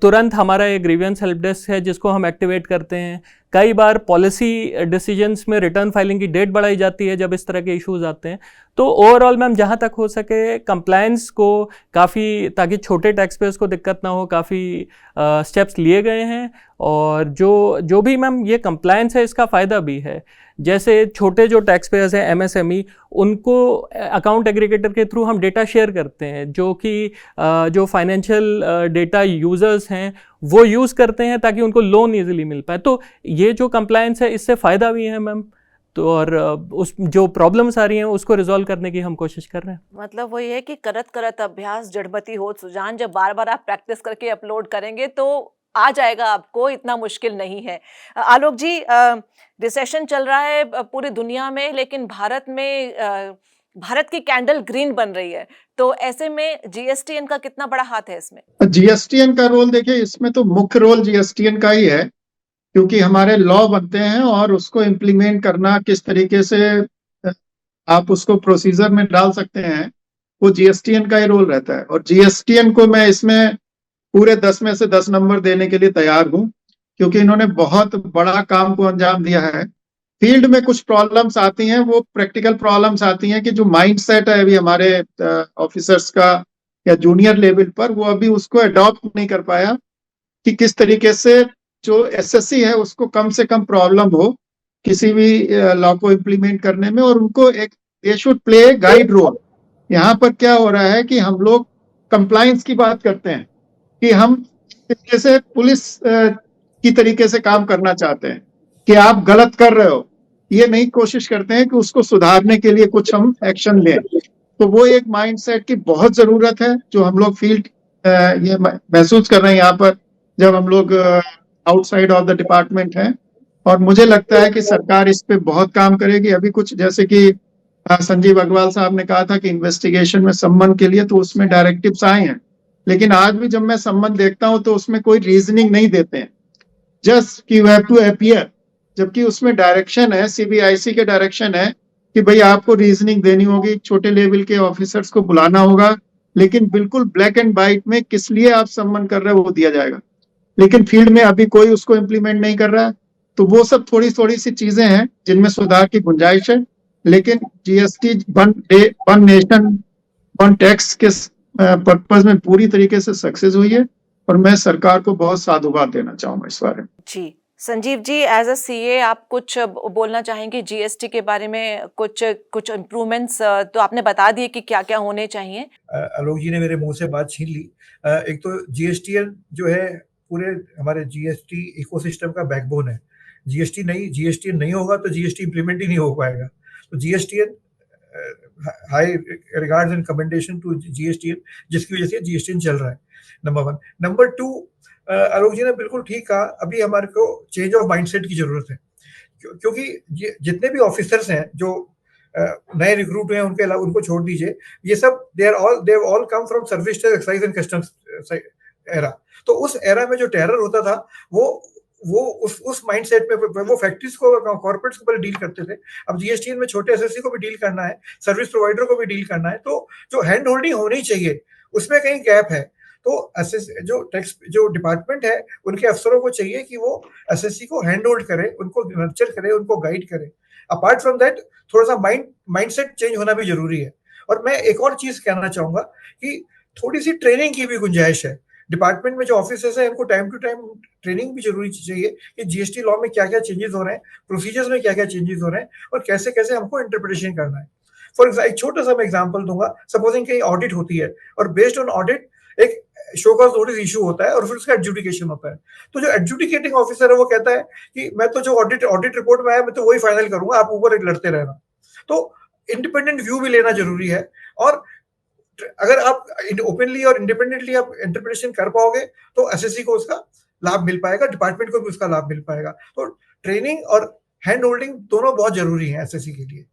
[SPEAKER 3] तुरंत हमारा एक ग्रीवियंस हेल्प डेस्क है जिसको हम एक्टिवेट करते हैं। कई बार पॉलिसी डिसीजंस में रिटर्न फाइलिंग की डेट बढ़ाई जाती है जब इस तरह के इश्यूज आते हैं। तो ओवरऑल मैम जहाँ तक हो सके कंप्लायंस को काफ़ी, ताकि छोटे टैक्स पेयर्स को दिक्कत ना हो, काफ़ी स्टेप्स लिए गए हैं। और जो भी मैम ये कंप्लायंस है इसका फ़ायदा भी है, जैसे छोटे जो टैक्स पेयर्स हैं एमएसएमई, उनको अकाउंट एग्रीगेटर के थ्रू हम डेटा शेयर करते हैं जो कि जो फाइनेंशियल डेटा यूज़र्स हैं वो यूज़ करते हैं ताकि उनको लोन इजीली मिल पाए। तो ये जो कंप्लायंस है इससे फ़ायदा भी है मैम। तो और उस जो प्रॉब्लम्स आ रही हैं उसको रिजॉल्व करने की हम कोशिश कर रहे हैं।
[SPEAKER 1] मतलब वो ये है कि करत करत अभ्यास जड़बती हो सुजान, जब बार बार आप प्रैक्टिस करके अपलोड करेंगे तो आ जाएगा आपको, इतना मुश्किल नहीं है। आलोक जी, रिसेशन चल रहा है पूरी दुनिया में, लेकिन भारत में भारत की कैंडल ग्रीन बन रही है, तो ऐसे में जीएसटीएन का कितना बड़ा हाथ है इसमें?
[SPEAKER 4] जीएसटीएन का रोल देखिए, इसमें तो मुख्य रोल जीएसटीएन का ही है, क्योंकि हमारे लॉ बनते हैं और उसको इम्प्लीमेंट करना किस तरीके से आप उसको प्रोसीजर में डाल सकते हैं, वो जीएसटीएन का ही रोल रहता है। और जीएसटीएन को मैं इसमें पूरे 10 में से 10 नंबर देने के लिए तैयार हूं, क्योंकि इन्होंने बहुत बड़ा काम को अंजाम दिया है। फील्ड में कुछ प्रॉब्लम्स आती हैं, वो प्रैक्टिकल प्रॉब्लम्स आती हैं कि जो माइंडसेट है अभी हमारे ऑफिसर्स का या जूनियर लेवल पर, वो अभी उसको अडॉप्ट नहीं कर पाया कि किस तरीके से जो एसएससी है उसको कम से कम प्रॉब्लम हो किसी भी लॉ को इम्प्लीमेंट करने में, और उनको एक they should play guide role. यहाँ पर क्या हो रहा है कि हम लोग कंप्लायंस की बात करते हैं कि हम तरीके से पुलिस की तरीके से काम करना चाहते हैं कि आप गलत कर रहे हो, ये नहीं कोशिश करते हैं कि उसको सुधारने के लिए कुछ हम एक्शन लें। तो वो एक माइंडसेट की बहुत जरूरत है जो हम लोग फील्ड ये महसूस कर रहे हैं यहाँ पर जब हम लोग आउटसाइड ऑफ द डिपार्टमेंट हैं। और मुझे लगता है कि सरकार इस पे बहुत काम करेगी। अभी कुछ जैसे कि संजीव अग्रवाल साहब ने कहा था कि इन्वेस्टिगेशन में सम्मन के लिए, तो उसमें डायरेक्टिव्स आए हैं, लेकिन आज भी जब मैं सम्मन देखता हूं तो उसमें कोई रीजनिंग नहीं देते हैं, जस्ट कि यू हैव टू अपीयर, जबकि उसमें डायरेक्शन है, सीबीआईसी के डायरेक्शन है कि भाई आपको रीजनिंग देनी होगी, छोटे लेवल के ऑफिसर्स को बुलाना होगा, लेकिन बिल्कुल ब्लैक एंड व्हाइट में किस लिए आप सम्मन कर रहे हो वो दिया जाएगा। लेकिन फील्ड में अभी कोई उसको इम्प्लीमेंट नहीं कर रहा है। तो वो सब थोड़ी थोड़ी सी चीजें हैं जिनमें सुधार की गुंजाइश है। लेकिन GST one nation one tax के पर्पज में पूरी तरीके से सक्सेस हुई है, और मैं सरकार को बहुत साधुवाद देना चाहूंगा इस बारे में।
[SPEAKER 1] जी Sanjeev ji, as a CA आप कुछ बोलना चाहेंगे जीएसटी के बारे में? कुछ इम्प्रूवमेंट्स तो आपने बता दिए कि क्या क्या होने चाहिए।
[SPEAKER 5] आलोक जी ने मेरे मुंह से बात छीन ली। एक तो जीएसटीएन जो है पूरे हमारे जीएसटी इकोसिस्टम का बैकबोन है। जीएसटीएन नहीं होगा तो जीएसटी इंप्लीमेंट ही नहीं हो पाएगा। तो GSTN, high regards and commendation to GSTN, जिसकी वजह से जीएसटीएन चल रहा है, नंबर 1। नंबर 2, आलोक जी ने बिल्कुल ठीक कहा, अभी हमारे को चेंज ऑफ माइंडसेट की जरूरत है, क्योंकि जितने भी ऑफिसर्स हैं जो नए रिक्रूट हुए हैं उनके अलावा उनको छोड़ दीजिए, ये सब they all come from service tax, excise and customs era. तो उस एरा में जो टेरर होता था वो उस माइंडसेट में वो फैक्ट्रीज को, कॉर्पोरेट्स को पहले डील करते थे। अब जीएसटीएन में छोटे एसएससी को भी डील करना है, सर्विस प्रोवाइडर को भी डील करना है, तो जो हैंड होल्डिंग होनी चाहिए उसमें कहीं गैप है। तो जो डिपार्टमेंट है उनके अफसरों को चाहिए कि वो एसएससी को हैंड होल्ड करे, उनको नर्चर करे, उनको गाइड करे। अपार्ट फ्रॉम दैट थोड़ा सा माइंडसेट चेंज होना भी जरूरी है। और मैं एक और चीज कहना चाहूंगा कि थोड़ी सी ट्रेनिंग की भी गुंजाइश है। डिपार्टमेंट में जो ऑफिसर्स हैं उनको टाइम टू टाइम ट्रेनिंग भी जरूरी चाहिए कि जीएसटी लॉ में क्या क्या चेंजेस हो रहे हैं, प्रोसीजर्स में क्या क्या चेंजेस हो रहे हैं, और कैसे कैसे हमको इंटरप्रिटेशन करना है। फॉर एग्जाम्पल एक छोटा सा मैं एग्जाम्पल दूंगा। सपोजिंग कहीं ऑडिट होती है और बेस्ड ऑन ऑडिट एक शो कॉज नोटिस इशू होता है और फिर उसका एडजुडिकेशन होता है। तो जो एडजुडिकेटिंग ऑफिसर है वो कहता है कि मैं तो जो ऑडिट रिपोर्ट में आया मैं तो वही फाइनल करूंगा, आप ऊपर एक लड़ते रहना। तो इंडिपेंडेंट व्यू भी लेना जरूरी है। और अगर आप ओपनली और इंडिपेंडेंटली आप इंटरप्रिटेशन कर पाओगे तो एसएससी को उसका लाभ मिल पाएगा, डिपार्टमेंट को भी उसका लाभ मिल पाएगा। तो ट्रेनिंग और हैंड होल्डिंग दोनों बहुत जरूरी है एसएससी के लिए।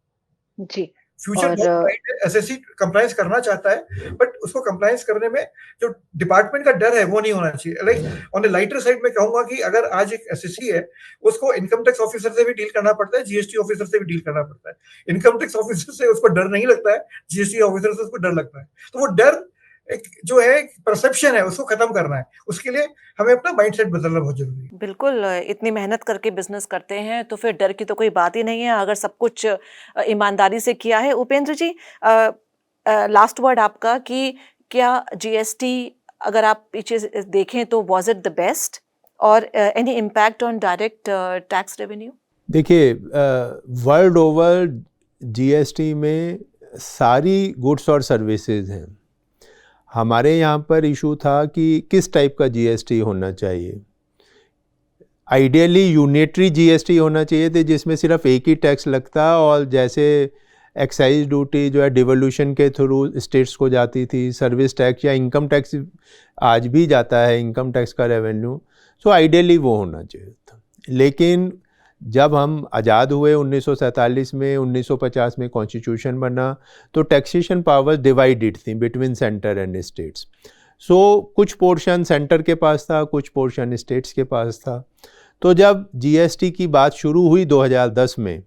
[SPEAKER 1] जी।
[SPEAKER 5] फ्यूचर
[SPEAKER 1] और
[SPEAKER 5] बहुत ब्राइट है, एसएससी कंप्लायंस करना चाहता है, बट उसको कंप्लायंस करने में जो डिपार्टमेंट का डर है वो नहीं होना चाहिए। Like on the lighter side में कहूंगा कि अगर आज एक एसएससी है, उसको इनकम टैक्स ऑफिसर से भी डील करना पड़ता है, जीएसटी ऑफिसर से भी डील करना पड़ता है। इनकम टैक्स ऑफिसर से उसको डर नहीं लगता है, जीएसटी ऑफिसर से उसको डर लगता है। तो वो डर एक जो है परसेप्शन है, उसको खत्म करना है। उसके लिए हमें अपना माइंडसेट बदलना बहुत जरूरी है।
[SPEAKER 1] बिल्कुल, इतनी मेहनत करके बिजनेस करते हैं तो फिर डर की तो कोई बात ही नहीं है, अगर सब कुछ ईमानदारी से किया है। उपेंद्र जी, लास्ट वर्ड आपका कि क्या जीएसटी, अगर आप पीछे देखें तो वाज इट द बेस्ट, और any impact on direct tax revenue?
[SPEAKER 2] देखिए, वर्ल्ड ओवर जीएसटी में सारी गुड्स और सर्विसेज हैं। हमारे यहाँ पर इशू था कि किस टाइप का जीएसटी होना चाहिए। आइडियली यूनिटरी जीएसटी होना चाहिए थे, जिसमें सिर्फ एक ही टैक्स लगता, और जैसे एक्साइज ड्यूटी जो है डिवोल्यूशन के थ्रू स्टेट्स को जाती थी, सर्विस टैक्स या इनकम टैक्स आज भी जाता है, इनकम टैक्स का रेवेन्यू, सो आइडियली वो होना चाहिए था। लेकिन जब हम आज़ाद हुए 1947 में, 1950 में कॉन्स्टिट्यूशन बना, तो टैक्सेशन पावर्स डिवाइडेड थी बिटवीन सेंटर एंड स्टेट्स। सो कुछ पोर्शन सेंटर के पास था, कुछ पोर्शन स्टेट्स के पास था। तो जब जीएसटी की बात शुरू हुई 2010 में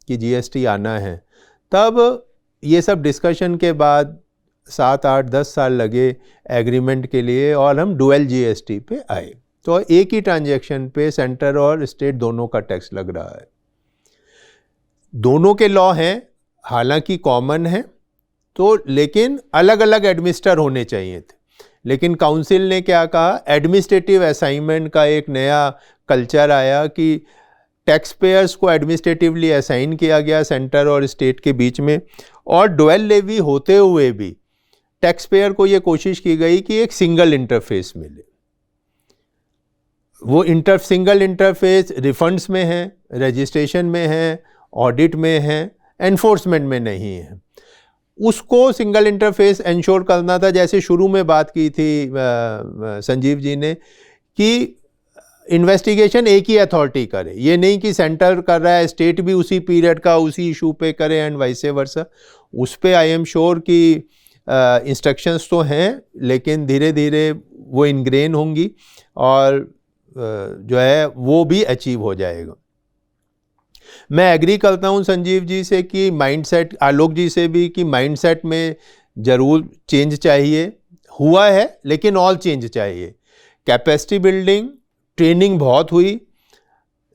[SPEAKER 2] कि जीएसटी आना है, तब ये सब डिस्कशन के बाद 7, 8, 10 साल लगे एग्रीमेंट के लिए, और हम डुअल जीएसटी पे आए। तो एक ही ट्रांजैक्शन पे सेंटर और स्टेट दोनों का टैक्स लग रहा है। दोनों के लॉ हैं, हालांकि कॉमन है, तो लेकिन अलग अलग एडमिनिस्टर होने चाहिए थे। लेकिन काउंसिल ने क्या कहा, एडमिनिस्ट्रेटिव असाइनमेंट का एक नया कल्चर आया कि टैक्स पेयर्स को एडमिनिस्ट्रेटिवली असाइन किया गया सेंटर और स्टेट के बीच में, और डुअल लेवी होते हुए भी टैक्स पेयर को ये कोशिश की गई कि एक सिंगल इंटरफेस मिले। वो सिंगल इंटरफेस रिफंड्स में है, रजिस्ट्रेशन में है, ऑडिट में है, एनफोर्समेंट में नहीं है। उसको सिंगल इंटरफेस इंश्योर करना था, जैसे शुरू में बात की थी संजीव जी ने, कि इन्वेस्टिगेशन एक ही अथॉरिटी करे, ये नहीं कि सेंटर कर रहा है, स्टेट भी उसी पीरियड का उसी इशू पे करे एंड वाइस वर्सा। उस पे आई एम श्योर कि इंस्ट्रक्शंस तो हैं, लेकिन धीरे धीरे वो इनग्रेन होंगी और जो है वो भी अचीव हो जाएगा। मैं एग्री करता हूँ संजीव जी से कि माइंडसेट, आलोक जी से भी, कि माइंडसेट में ज़रूर चेंज चाहिए, हुआ है लेकिन और चेंज चाहिए। कैपेसिटी बिल्डिंग, ट्रेनिंग बहुत हुई।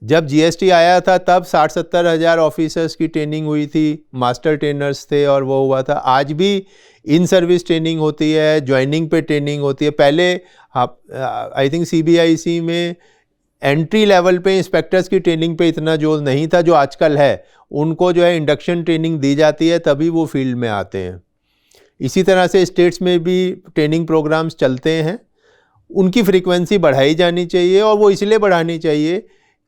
[SPEAKER 2] जब जीएसटी आया था तब 60-70 हज़ार ऑफिसर्स की ट्रेनिंग हुई थी, मास्टर ट्रेनर्स थे और वो हुआ था। आज भी इन सर्विस ट्रेनिंग होती है, ज्वाइनिंग पे ट्रेनिंग होती है। पहले आई थिंक सीबीआईसी में एंट्री लेवल पे इंस्पेक्टर्स की ट्रेनिंग पे इतना जोर नहीं था जो आजकल है। उनको जो है इंडक्शन ट्रेनिंग दी जाती है, तभी वो फील्ड में आते हैं। इसी तरह से स्टेट्स में भी ट्रेनिंग प्रोग्राम्स चलते हैं, उनकी फ्रीक्वेंसी बढ़ाई जानी चाहिए, और वो इसलिए बढ़ानी चाहिए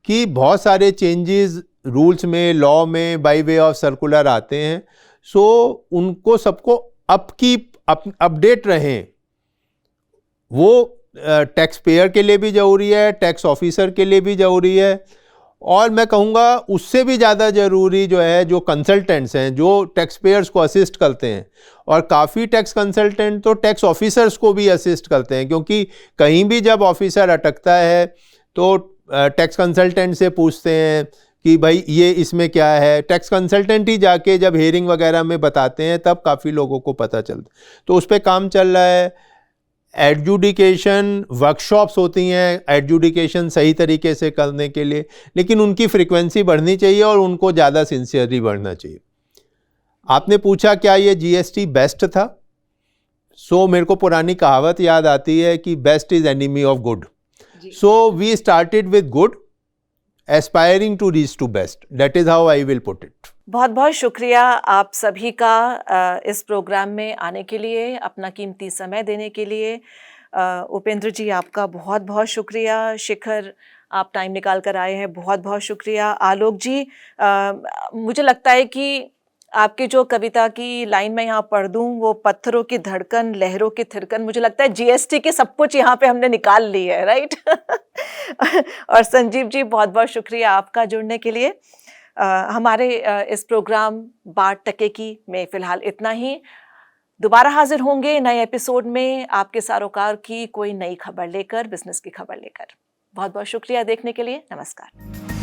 [SPEAKER 2] कि बहुत सारे चेंजेस रूल्स में, लॉ में बाय वे ऑफ सर्कुलर आते हैं। सो उनको सबको अपडेट रहें। वो टैक्स पेयर के लिए भी ज़रूरी है, टैक्स ऑफिसर के लिए भी ज़रूरी है, और मैं कहूँगा उससे भी ज़्यादा ज़रूरी जो है, जो कंसल्टेंट्स हैं जो टैक्स पेयर्स को असिस्ट करते हैं, और काफ़ी टैक्स कंसल्टेंट तो टैक्स ऑफिसर्स को भी असिस्ट करते हैं, क्योंकि कहीं भी जब ऑफिसर अटकता है तो टैक्स कंसल्टेंट से पूछते हैं कि भाई ये इसमें क्या है। टैक्स कंसल्टेंट ही जाके जब हेयरिंग वगैरह में बताते हैं तब काफ़ी लोगों को पता चलता है। तो उस पर काम चल रहा है। एडजुडिकेशन वर्कशॉप्स होती हैं एडजुडिकेशन सही तरीके से करने के लिए, लेकिन उनकी फ्रीक्वेंसी बढ़नी चाहिए और उनको ज़्यादा सिंसियरली बढ़ना चाहिए। आपने पूछा क्या ये जीएसटी बेस्ट था? सो मेरे को पुरानी कहावत याद आती है कि best is enemy of good. So we started with good, aspiring to reach to best. That is how I will put it.
[SPEAKER 1] बहुत बहुत शुक्रिया आप सभी का इस प्रोग्राम में आने के लिए, अपना कीमती समय देने के लिए। उपेंद्र जी आपका बहुत बहुत शुक्रिया। शिखर, आप टाइम निकाल कर आए हैं, बहुत बहुत शुक्रिया। आलोक जी, मुझे लगता है कि आपकी जो कविता की लाइन मैं यहाँ पढ़ दूं, वो पत्थरों की धड़कन, लहरों की थिरकन, मुझे लगता है जीएसटी की सब कुछ यहाँ पे हमने निकाल ली है, राइट? और संजीव जी, बहुत बहुत शुक्रिया आपका जुड़ने के लिए। हमारे इस प्रोग्राम बात टके की में फिलहाल इतना ही। दोबारा हाजिर होंगे नए एपिसोड में आपके सरोकार की कोई नई खबर लेकर, बिजनेस की खबर लेकर। बहुत बहुत शुक्रिया देखने के लिए। नमस्कार।